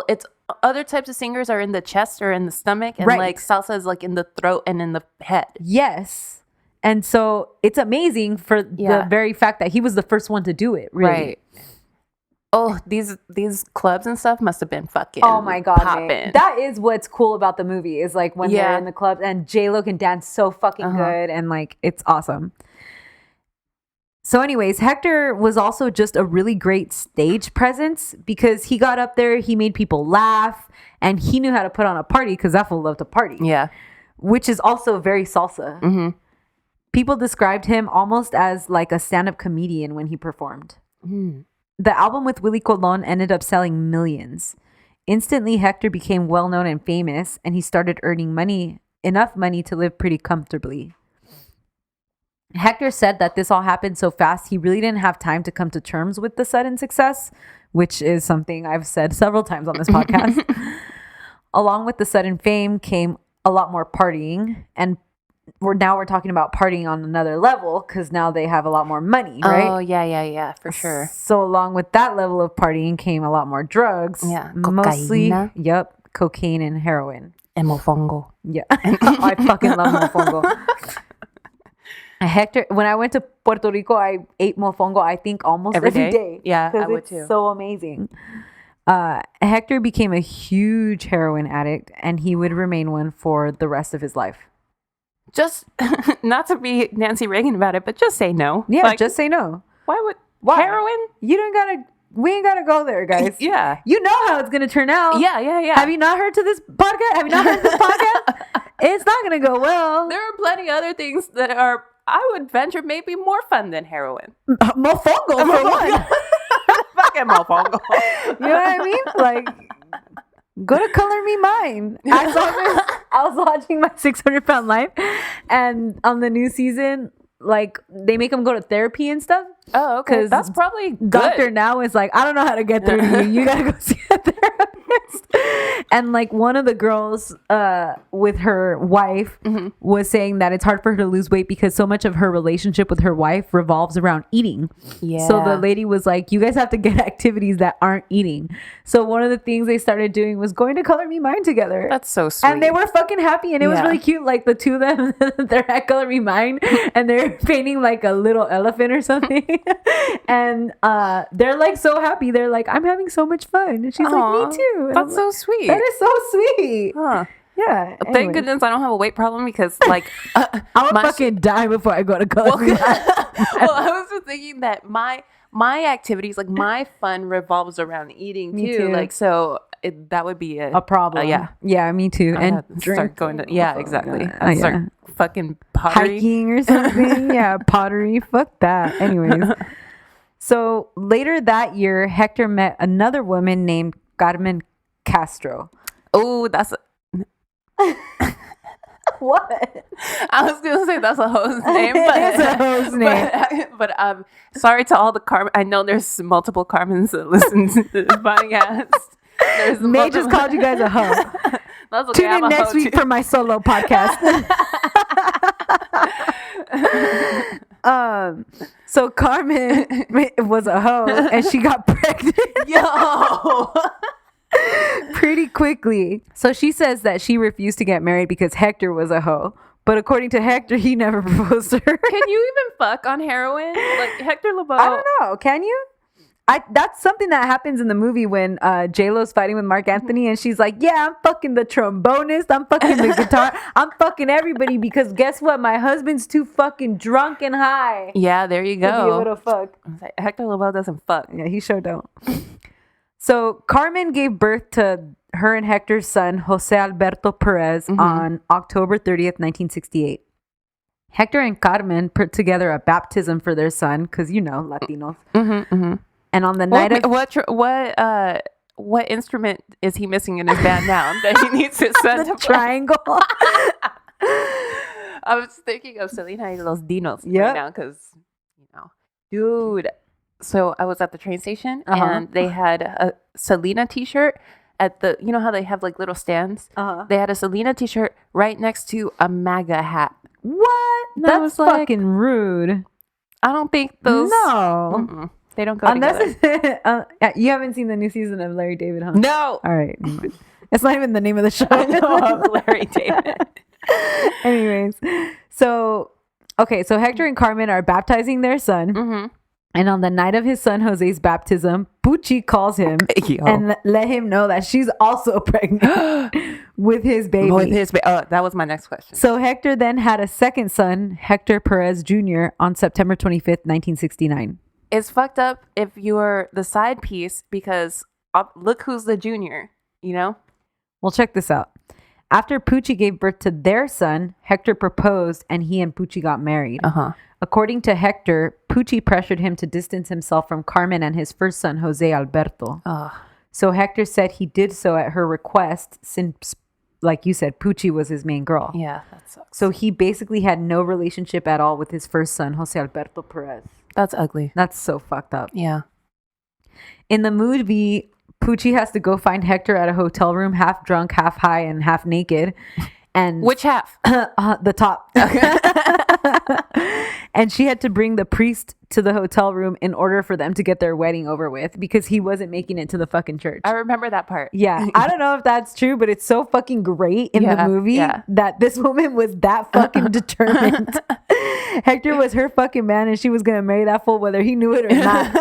It's other types of singers are in the chest or in the stomach. And like salsa is like in the throat and in the head. Yes. And so it's amazing for the very fact that he was the first one to do it. Really. Right. Oh, these clubs and stuff must have been fucking oh my God, popping. That is what's cool about the movie is like when they're in the clubs and J-Lo can dance so fucking good and like it's awesome. So anyways, Hector was also just a really great stage presence because he got up there, he made people laugh, and he knew how to put on a party because that fool loved to party. Yeah. Which is also very salsa. People described him almost as like a stand-up comedian when he performed. The album with Willie Colon ended up selling millions. Instantly, Hector became well-known and famous, and he started earning enough money to live pretty comfortably. Hector said that this all happened so fast, he really didn't have time to come to terms with the sudden success, which is something I've said several times on this podcast. Along with the sudden fame came a lot more partying, and we're talking about partying on another level because now they have a lot more money, right? Oh, yeah, for sure. So along with that level of partying came a lot more drugs. Yeah, mostly, cocaine. Cocaine and heroin. And mofongo. Yeah, I fucking love mofongo. Hector, when I went to Puerto Rico, I ate mofongo, I think almost every day. Yeah, I would too. So amazing. Hector became a huge heroin addict, and he would remain one for the rest of his life. Just not to be Nancy Reagan about it, but just say no. Yeah, just say no. Why? Heroin? We ain't gotta go there, guys. Yeah. You know how it's gonna turn out. Yeah. Have you not heard this podcast? It's not gonna go well. There are plenty of other things that are, I would venture, maybe more fun than heroin. Mofongo for one. Fucking mofongo. You know what I mean? Like, go to Color Me Mine. I was watching My 600-Pound Life, and on the new season, like, they make them go to therapy and stuff. Oh, okay. That's probably good. Dr. Now is like, I don't know how to get through to you. You gotta go see a therapist. And like one of the girls with her wife was saying that it's hard for her to lose weight because so much of her relationship with her wife revolves around eating. Yeah. So the lady was like, you guys have to get activities that aren't eating. So one of the things they started doing was going to Color Me Mine together. That's so sweet. And they were fucking happy, and it was really cute. Like the two of them, they're at Color Me Mine and they're painting like a little elephant or something. And they're like so happy. They're like, I'm having so much fun. And she's like, me too. And That's so sweet. That is so sweet. Huh. Yeah. Thank goodness I don't have a weight problem because, like, I would fucking die before I go to college. Well, I was just thinking that my activities, like my fun, revolves around eating too. Like, so that would be a problem. Yeah, me too. And start going to exactly. I'd start fucking pottery. Hiking or something. Yeah, pottery. Fuck that. Anyways, so later that year, Hector met another woman named Carmen Castro. Oh, that's what? I was gonna say that's a host name, but it's a host name. But sorry to all the Carmen. I know there's multiple Carmens that listen to this podcast. May just called you guys a hoe. That's okay. Tune in next week for my solo podcast. So Carmen was a hoe and she got pregnant. Yo. Pretty quickly. So she says that she refused to get married because Hector was a hoe. But according to Hector, he never proposed to her. Can you even fuck on heroin? Like Hector Lavoe? I don't know. Can you? That's something that happens in the movie when J-Lo's fighting with Mark Anthony and she's like, yeah, I'm fucking the trombonist. I'm fucking the guitar. I'm fucking everybody because guess what? My husband's too fucking drunk and high. Yeah, there you go. To be able to fuck. Like, Hector Lavoe doesn't fuck. Yeah, he sure don't. So Carmen gave birth to her and Hector's son, Jose Alberto Perez, on October 30th, 1968. Hector and Carmen put together a baptism for their son, because, you know, Latinos. And on the night of... What instrument is he missing in his band now that he needs his son to triangle? I was thinking of Selena y los Dinos right now, because, you know, dude... So I was at the train station and they had a Selena t-shirt at the, you know how they have like little stands? They had a Selena t-shirt right next to a MAGA hat. What? That's fucking rude. I don't think those. No. They don't go together. You haven't seen the new season of Larry David, huh? No. All right. It's not even the name of the show. I know of Larry David. Anyways. So Hector and Carmen are baptizing their son. And on the night of his son Jose's baptism, Pucci calls him and let him know that she's also pregnant with his baby. That was my next question. So Hector then had a second son, Hector Perez Jr., on September 25th, 1969. It's fucked up if you're the side piece because look who's the junior, you know? Well, check this out. After Pucci gave birth to their son, Hector proposed and he and Pucci got married. According to Hector, Pucci pressured him to distance himself from Carmen and his first son, Jose Alberto. So Hector said he did so at her request since, like you said, Pucci was his main girl. Yeah, that sucks. So he basically had no relationship at all with his first son, Jose Alberto Perez. That's ugly. That's so fucked up. Yeah. In the movie, Pucci has to go find Hector at a hotel room, half drunk, half high, and half naked. And which half? The top. Okay. And she had to bring the priest to the hotel room in order for them to get their wedding over with because he wasn't making it to the fucking church. I remember that part. Yeah. I don't know if that's true, but it's so fucking great in the movie that this woman was that fucking determined. Hector was her fucking man and she was going to marry that fool whether he knew it or not.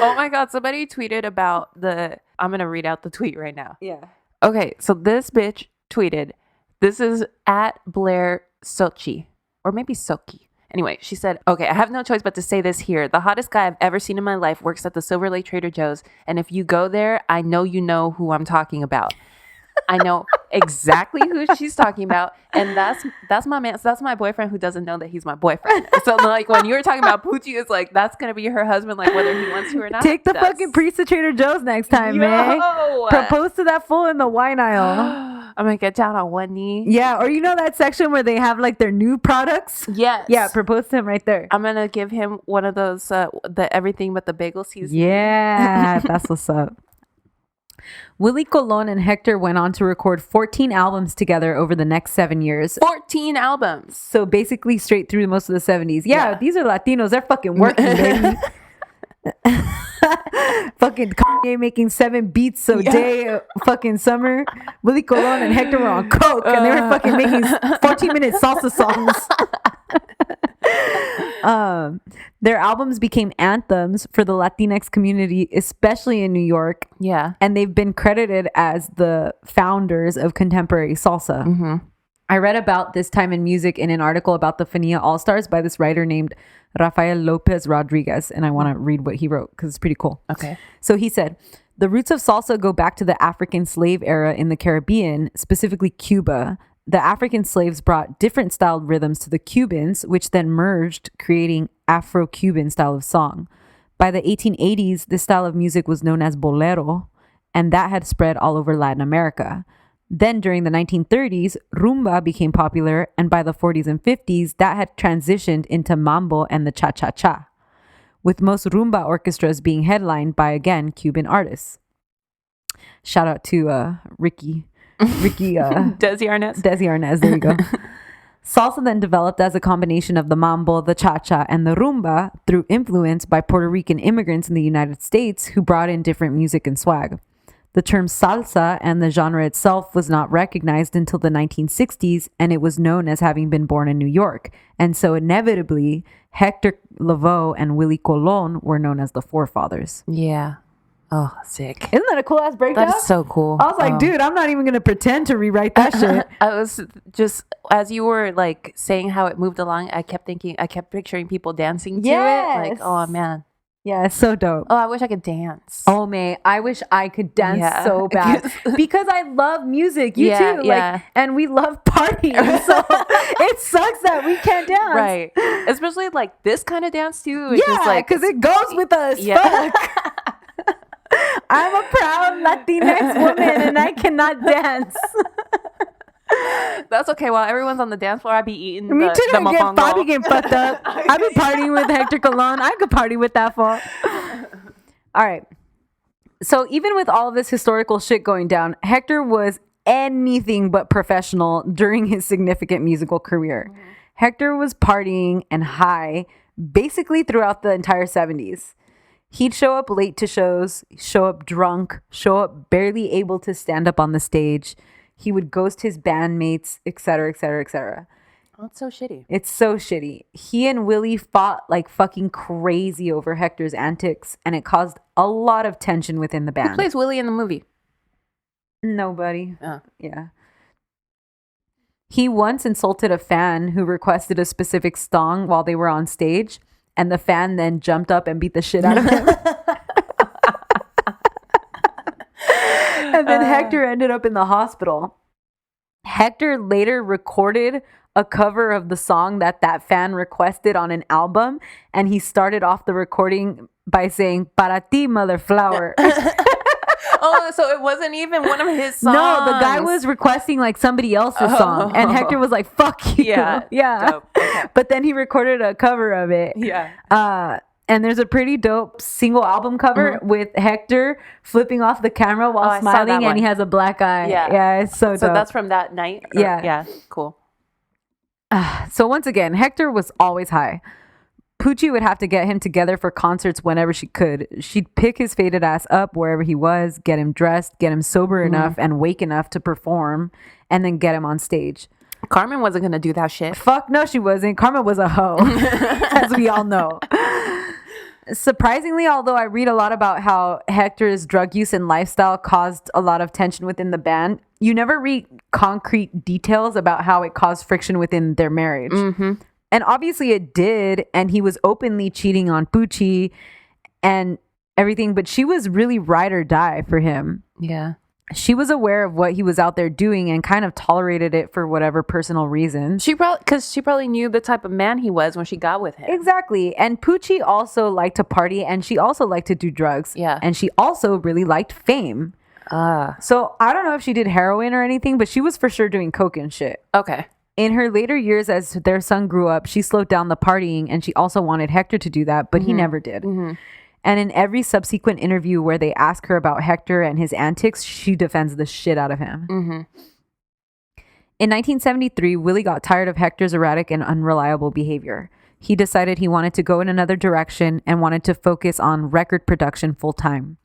Oh my God. Somebody tweeted about I'm going to read out the tweet right now. Yeah. Okay. So this bitch tweeted, this is at Blair Sochi, or maybe Soki. Anyway, she said, okay, I have no choice but to say this here. The hottest guy I've ever seen in my life works at the Silver Lake Trader Joe's. And if you go there, I know you know who I'm talking about. I know exactly who she's talking about. And that's my man. So that's my boyfriend who doesn't know that he's my boyfriend. So like when you were talking about Pucci, it's like, that's going to be her husband, like whether he wants to or not. Take the fucking priest to Trader Joe's next time, man. Propose to that fool in the wine aisle. I'm going to get down on one knee. Yeah. Or you know that section where they have like their new products? Yes. Yeah. Propose to him right there. I'm going to give him one of those, the everything but the bagels he's. Yeah. That's what's up. Willie Colon and Hector went on to record 14 albums together over the next 7 years. 14 albums. So basically straight through most of the 70s. Yeah. These are Latinos. They're fucking working, baby. Fucking Kanye making 7 beats a day fucking summer. Willie Colon and Hector were on coke and they were fucking making 14-minute salsa songs. Their albums became anthems for the Latinx community, especially in New York. Yeah. And they've been credited as the founders of contemporary salsa. Mm-hmm. I read about this time in music in an article about the Fania All-Stars by this writer named Rafael Lopez Rodriguez. And I want to read what he wrote because it's pretty cool. Okay. So he said, the roots of salsa go back to the African slave era in the Caribbean, specifically Cuba. The African slaves brought different styled rhythms to the Cubans, which then merged, creating Afro-Cuban style of song. By the 1880s, this style of music was known as bolero, and that had spread all over Latin America. Then during the 1930s, rumba became popular, and by the 40s and 50s, that had transitioned into mambo and the cha-cha-cha, with most rumba orchestras being headlined by, again, Cuban artists. Shout out to Ricky Desi Arnaz, there you go. Salsa then developed as a combination of the mambo, the cha-cha, and the rumba through influence by Puerto Rican immigrants in the United States who brought in different music and swag. The term salsa and the genre itself was not recognized until the 1960s, and it was known as having been born in New York. And so inevitably, Hector Lavoe and Willie Colon were known as the forefathers. Yeah. Oh, sick. Isn't that a cool ass breakdown? That is so cool. I was like, dude, I'm not even going to pretend to rewrite that shit. I was just, as you were like saying how it moved along, I kept picturing people dancing to it. Like, oh man. Yeah, it's so dope. Oh, I wish I could dance. Oh, man, I wish I could dance so bad because I love music. You too. Like, and we love partying. So it sucks that we can't dance. Right. Especially like this kind of dance too. It's just like, because it goes with us. Yeah. Fuck. I'm a proud Latinx woman and I cannot dance. That's okay. While everyone's on the dance floor, I be eating Me the too. mofongo. I be getting fucked up. I be partying with Hector Colon. I could party with that fool. All right. So even with all of this historical shit going down, Hector was anything but professional during his significant musical career. Mm-hmm. Hector was partying and high basically throughout the entire 70s. He'd show up late to shows, show up drunk, show up barely able to stand up on the stage. He would ghost his bandmates, etc., etc., etc. Oh, it's so shitty. It's so shitty. He and Willie fought like fucking crazy over Hector's antics, and it caused a lot of tension within the band. Who plays Willie in the movie? Nobody. Oh. Yeah. He once insulted a fan who requested a specific song while they were on stage, and the fan then jumped up and beat the shit out of him. And then Hector ended up in the hospital. Hector later recorded a cover of the song that fan requested on an album, and he started off the recording by saying, "Para ti, mother flower." Oh, so it wasn't even one of his songs. No, the guy was requesting like somebody else's song, and Hector was like, "Fuck you." Yeah. Okay. But then he recorded a cover of it. Yeah. And there's a pretty dope single album cover with Hector flipping off the camera while smiling, and he has a black eye. Yeah, it's so dope. So that's from that night? Yeah, cool. So once again, Hector was always high. Poochie would have to get him together for concerts whenever she could. She'd pick his faded ass up wherever he was, get him dressed, get him sober enough and wake enough to perform, and then get him on stage. Carmen wasn't going to do that shit. Fuck no, she wasn't. Carmen was a hoe, as we all know. Surprisingly, although I read a lot about how Hector's drug use and lifestyle caused a lot of tension within the band, you never read concrete details about how it caused friction within their marriage. Mm-hmm. And obviously it did, and he was openly cheating on Poochie and everything, but she was really ride or die for him. Yeah. She was aware of what he was out there doing and kind of tolerated it for whatever personal reasons. She probably knew the type of man he was when she got with him. Exactly. And Poochie also liked to party, and she also liked to do drugs. Yeah. And she also really liked fame. So I don't know if she did heroin or anything, but she was for sure doing coke and shit. Okay. In her later years, as their son grew up, she slowed down the partying, and she also wanted Hector to do that, but he never did. Mm-hmm. And in every subsequent interview where they ask her about Hector and his antics, she defends the shit out of him. Mm-hmm. In 1973, Willie got tired of Hector's erratic and unreliable behavior. He decided he wanted to go in another direction and wanted to focus on record production full time.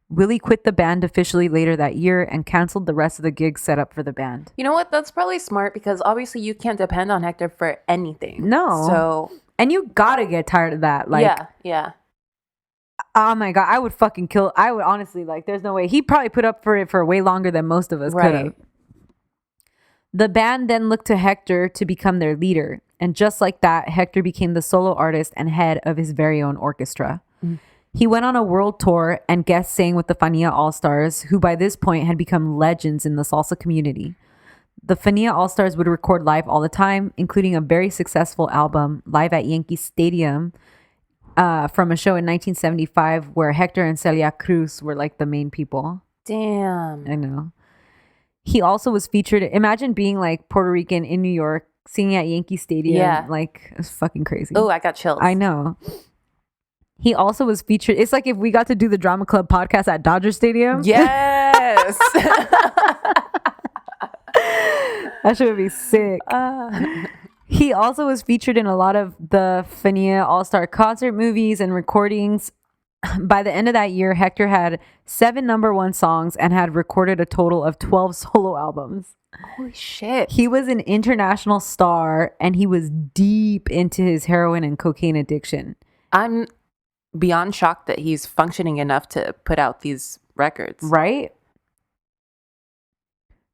Willie quit the band officially later that year and canceled the rest of the gigs set up for the band. You know what? That's probably smart because obviously you can't depend on Hector for anything. No. So And you gotta get tired of that. Like, yeah. Oh my God, I would fucking kill. I would honestly, like, there's no way. He probably put up for it for way longer than most of us could have. The band then looked to Hector to become their leader. And just like that, Hector became the solo artist and head of his very own orchestra. He went on a world tour and guest sang with the Fania All-Stars, who by this point had become legends in the salsa community. The Fania All-Stars would record live all the time, including a very successful album, Live at Yankee Stadium, from a show in 1975 where Hector and Celia Cruz were like the main people. Damn. I know. He also was featured. Imagine being like Puerto Rican in New York, singing at Yankee Stadium. Yeah. Like, it's fucking crazy. Oh, I got chills. I know. He also was featured. It's like if we got to do the Drama Club podcast at Dodger Stadium. Yes. That shit would be sick. He also was featured in a lot of the Fania All-Star concert movies and recordings. By the end of that year, Hector had 7 number 1 songs and had recorded a total of 12 solo albums. Holy shit. He was an international star and he was deep into his heroin and cocaine addiction. I'm beyond shocked that he's functioning enough to put out these records. Right?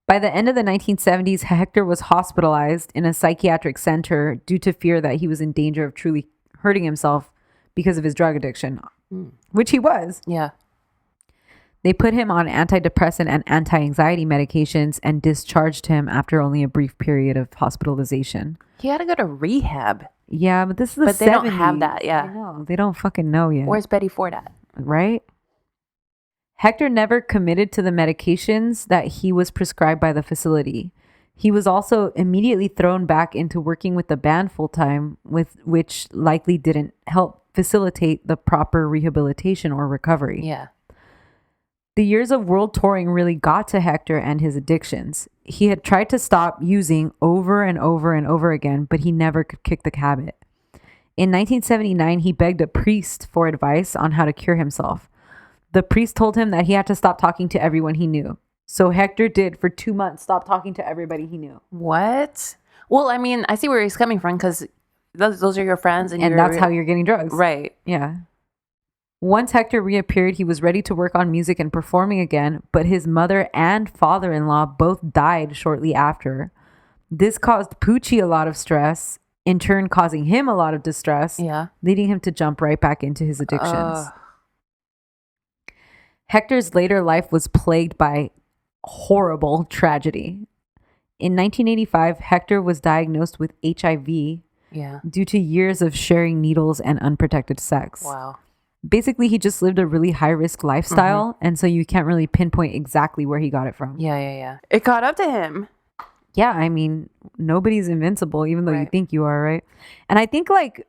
By the end of the 1970s, Hector was hospitalized in a psychiatric center due to fear that he was in danger of truly hurting himself because of his drug addiction, which he was. Yeah. They put him on antidepressant and anti-anxiety medications and discharged him after only a brief period of hospitalization. He had to go to rehab. Yeah, but this is the 70s. But they don't have that, yeah. I know. They don't fucking know yet. Where's Betty Ford at? Right? Hector never committed to the medications that he was prescribed by the facility. He was also immediately thrown back into working with the band full-time, which likely didn't help facilitate the proper rehabilitation or recovery. Yeah. The years of world touring really got to Hector and his addictions. He had tried to stop using over and over and over again, but he never could kick the habit. In 1979, he begged a priest for advice on how to cure himself. The priest told him that he had to stop talking to everyone he knew. So Hector did for 2 months, stop talking to everybody he knew. What? Well, I mean, I see where he's coming from because those are your friends. And that's how you're getting drugs. Right. Yeah. Once Hector reappeared, he was ready to work on music and performing again, but his mother and father-in-law both died shortly after. This caused Poochie a lot of stress, in turn causing him a lot of distress, leading him to jump right back into his addictions. Hector's later life was plagued by horrible tragedy. In 1985, Hector was diagnosed with HIV due to years of sharing needles and unprotected sex. Wow. Basically, he just lived a really high-risk lifestyle, and so you can't really pinpoint exactly where he got it from. Yeah. It caught up to him. Yeah, I mean, nobody's invincible, even though you think you are, right? And I think, like,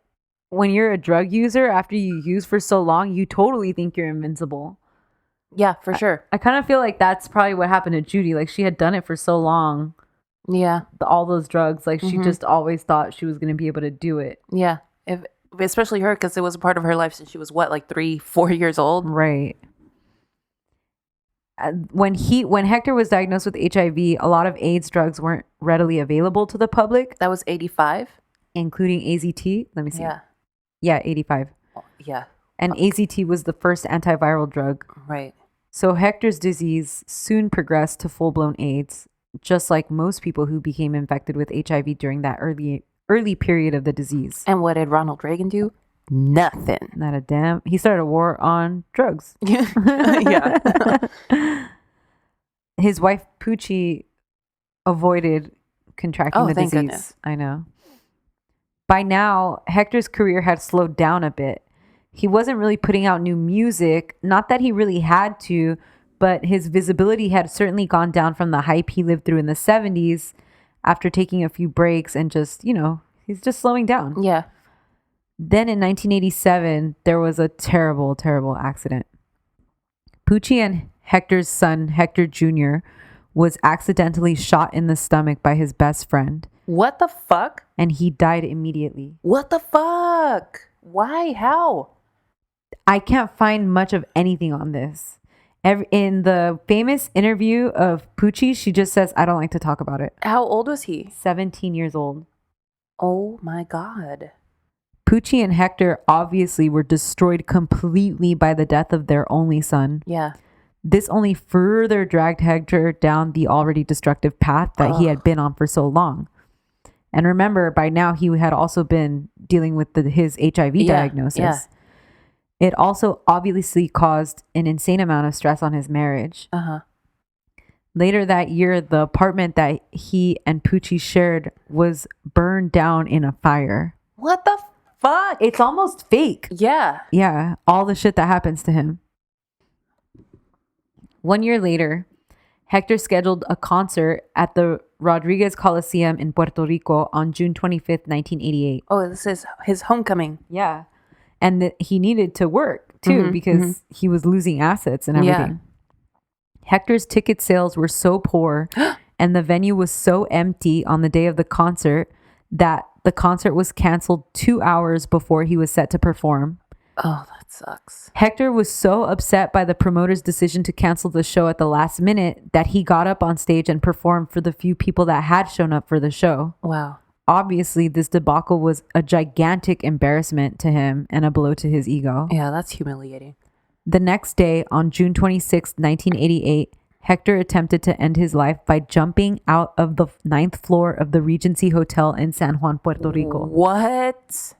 when you're a drug user, after you use for so long, you totally think you're invincible. Yeah, for sure. I kind of feel like that's probably what happened to Judy. Like, she had done it for so long. Yeah. All those drugs. Like, she just always thought she was going to be able to do it. Yeah. Especially her, because it was a part of her life since she was, 3-4 years old? Right. When Hector was diagnosed with HIV, a lot of AIDS drugs weren't readily available to the public. That was 85? Including AZT. Let me see. Yeah, 85. Yeah. And AZT was the first antiviral drug. Right. So Hector's disease soon progressed to full-blown AIDS, just like most people who became infected with HIV during that early period of the disease. And what did Ronald Reagan do? Nothing. Not a damn. He started a war on drugs. Yeah. His wife Poochie avoided contracting the disease. Goodness. I know. By now, Hector's career had slowed down a bit. He wasn't really putting out new music. Not that he really had to, but his visibility had certainly gone down from the hype he lived through in the 70s after taking a few breaks and just, he's just slowing down. Yeah. Then in 1987, there was a terrible, terrible accident. Poochie and Hector's son, Hector Jr., was accidentally shot in the stomach by his best friend. What the fuck? And he died immediately. What the fuck? Why? How? I can't find much of anything on this. In the famous interview of Poochie, she just says, I don't like to talk about it. How old was he? 17 years old. Oh my God. Poochie and Hector obviously were destroyed completely by the death of their only son. Yeah. This only further dragged Hector down the already destructive path that he had been on for so long. And remember, by now he had also been dealing with his HIV diagnosis. Yeah. It also obviously caused an insane amount of stress on his marriage. Later that year, the apartment that he and Poochie shared was burned down in a fire. What the fuck? It's almost fake. Yeah. Yeah. All the shit that happens to him. 1 year later, Hector scheduled a concert at the Rodriguez Coliseum in Puerto Rico on June 25th, 1988. Oh, this is his homecoming. Yeah. And he needed to work too because he was losing assets and everything. Yeah. Hector's ticket sales were so poor and the venue was so empty on the day of the concert that the concert was canceled 2 hours before he was set to perform. Oh, that sucks. Hector was so upset by the promoter's decision to cancel the show at the last minute that he got up on stage and performed for the few people that had shown up for the show. Wow. Obviously, this debacle was a gigantic embarrassment to him and a blow to his ego. Yeah, that's humiliating. The next day, on June 26, 1988, Hector attempted to end his life by jumping out of the 9th floor of the Regency Hotel in San Juan, Puerto Rico. What?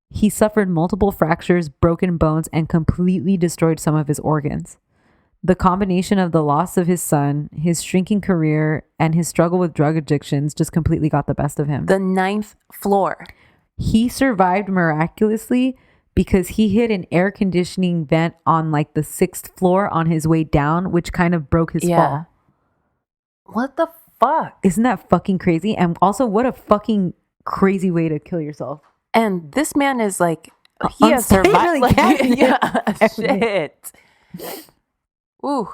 He suffered multiple fractures, broken bones, and completely destroyed some of his organs. The combination of the loss of his son, his shrinking career, and his struggle with drug addictions just completely got the best of him. The 9th floor. He survived miraculously because he hit an air conditioning vent on like the 6th floor on his way down, which kind of broke his fall. What the fuck? Isn't that fucking crazy? And also, what a fucking crazy way to kill yourself. And this man is like, he has survived. Like, yeah, shit. Ooh.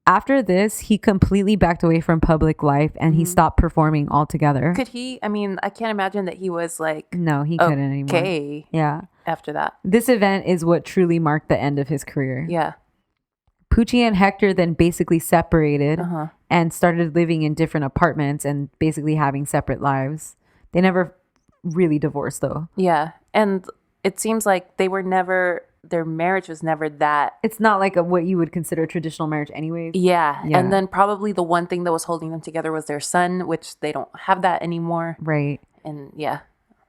After this, he completely backed away from public life and he stopped performing altogether. Could he? I mean, I can't imagine that he was like, no, he couldn't anymore. Okay. Yeah. After that. This event is what truly marked the end of his career. Yeah. Poochie and Hector then basically separated and started living in different apartments and basically having separate lives. They never really divorced though. Yeah. And it seems like they were never, their marriage was never that. It's not like what you would consider a traditional marriage anyways. Yeah. And then probably the one thing that was holding them together was their son, which they don't have that anymore. Right. And yeah.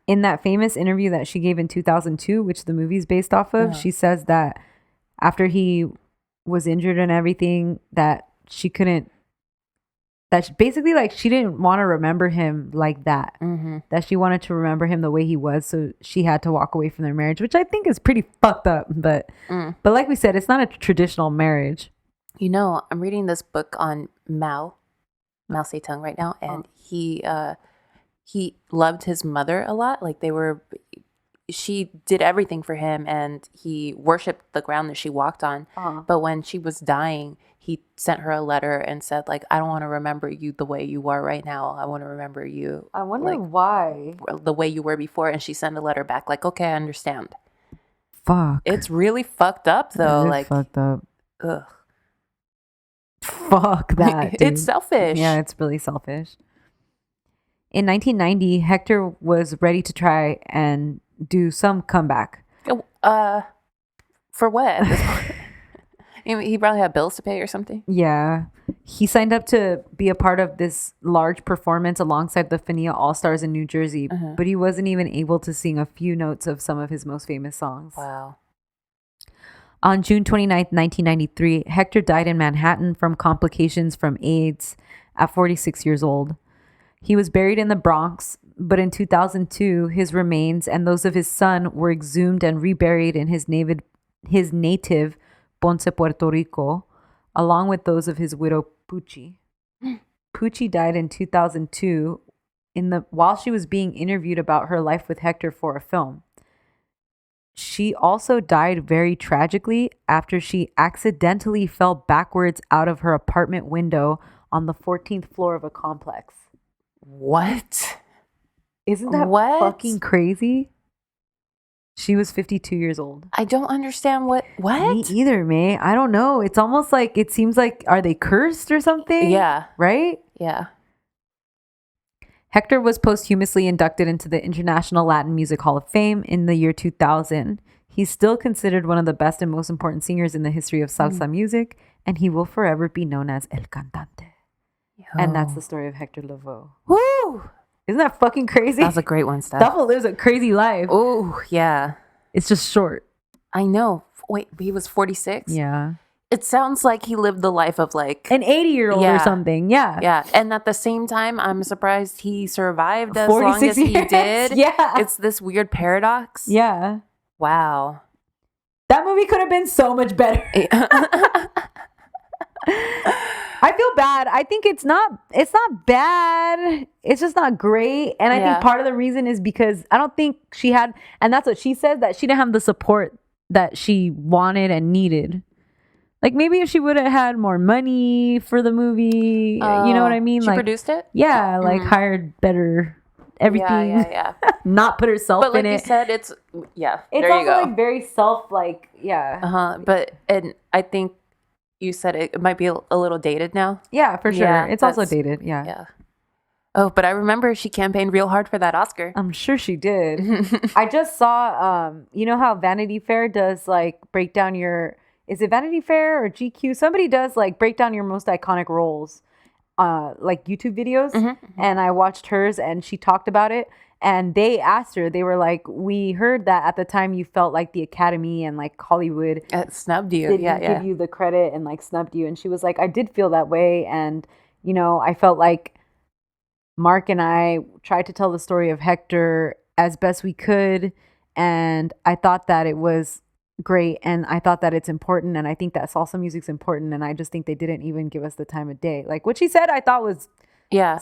In that famous interview that she gave in 2002, which the movie's based off of, she says that after he was injured and everything, that she couldn't, basically like she didn't want to remember him like that. That she wanted to remember him the way he was, so she had to walk away from their marriage, which I think is pretty fucked up. But like we said, it's not a traditional marriage. You know, I'm reading this book on Mao Zedong right now, and he loved his mother a lot. Like she did everything for him, and he worshipped the ground that she walked on. But when she was dying, he sent her a letter and said, like, I don't want to remember you the way you are right now. I want to remember you. I wonder why. The way you were before. And she sent a letter back like, okay, I understand. Fuck. It's really fucked up, though. It is like fucked up. Ugh. Fuck that, dude. It's selfish. Yeah, it's really selfish. In 1990, Hector was ready to try and do some comeback. For what? He probably had bills to pay or something. Yeah. He signed up to be a part of this large performance alongside the Fania All-Stars in New Jersey, but he wasn't even able to sing a few notes of some of his most famous songs. Wow. On June 29th, 1993, Hector died in Manhattan from complications from AIDS at 46 years old. He was buried in the Bronx, but in 2002, his remains and those of his son were exhumed and reburied in his native Ponce, Puerto Rico, along with those of his widow, Poochie. Poochie died in 2002 while she was being interviewed about her life with Hector for a film. She also died very tragically after she accidentally fell backwards out of her apartment window on the 14th floor of a complex. What? Isn't that fucking crazy? She was 52 years old. I don't understand what? Me either, May. I don't know. It's almost like, it seems like, are they cursed or something? Yeah. Right? Yeah. Hector was posthumously inducted into the International Latin Music Hall of Fame in the year 2000. He's still considered one of the best and most important singers in the history of salsa music, and he will forever be known as El Cantante. Yo. And that's the story of Hector Lavoe. Woo! Isn't that fucking crazy? That's a great one, Stef. Duffy lives a crazy life. Oh, yeah. It's just short. I know. Wait, he was 46? Yeah. It sounds like he lived the life of like an 80-year-old or something. Yeah. Yeah. And at the same time, I'm surprised he survived as long as he did. Yeah. It's this weird paradox. Yeah. Wow. That movie could have been so much better. I feel bad. I think it's not bad. It's just not great. And I think part of the reason is because I don't think she had, and that's what she said, that she didn't have the support that she wanted and needed. Like, maybe if she would have had more money for the movie, you know what I mean? She like, produced it? Yeah, like hired better everything. Yeah. Not put herself in it. But like you said, it's It's there also you go. like very self, like, yeah. But, and I think you said it might be a little dated now. Yeah, for sure. Yeah, it's also dated, yeah. Yeah. Oh, but I remember she campaigned real hard for that Oscar. I'm sure she did. I just saw, you know how Vanity Fair does like break down your... Is it Vanity Fair or GQ? Somebody does like break down your most iconic roles, like YouTube videos. And I watched hers and she talked about it. And they asked her, they were like, we heard that at the time you felt like the Academy and like Hollywood snubbed you. Didn't give you the credit and like snubbed you. And she was like, I did feel that way. And, you know, I felt like Mark and I tried to tell the story of Hector as best we could. And I thought that it was great, and I thought that it's important, and I think that salsa music's important, and I just think they didn't even give us the time of day. Like what she said I thought was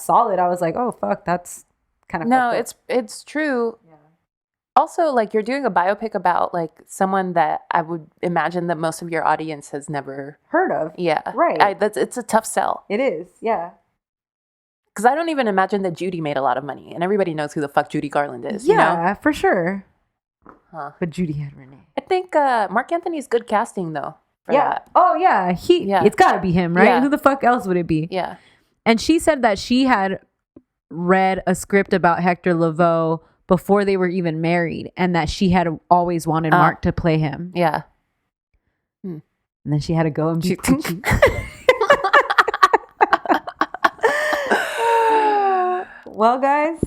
solid. I was like, oh fuck, that's kind of it's true. Also, like, you're doing a biopic about like someone that I would imagine that most of your audience has never heard of. Right. It's a tough sell. It is. Because I don't even imagine that Judy made a lot of money, and everybody knows who the fuck Judy Garland is. Yeah, you know? For sure. But Judy had Renee. I think Mark Anthony's good casting though. For that. Oh yeah. It's gotta be him, right? Yeah. Who the fuck else would it be? Yeah. And she said that she had read a script about Hector Lavoe before they were even married, and that she had always wanted Mark to play him. Yeah. And then she had to go and be Well, guys,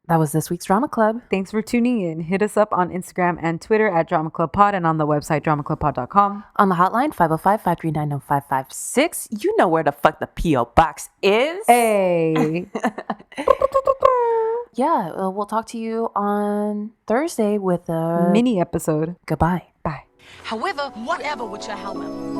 that was this week's Drama Club. Thanks for tuning in. Hit us up on Instagram and Twitter at Drama Club Pod, and on the website dramaclubpod.com. On the hotline 505-539-0556. You know where the fuck the P.O. box is. Hey. Yeah, we'll talk to you on Thursday with a mini episode. Goodbye. Bye. However, whatever with your however.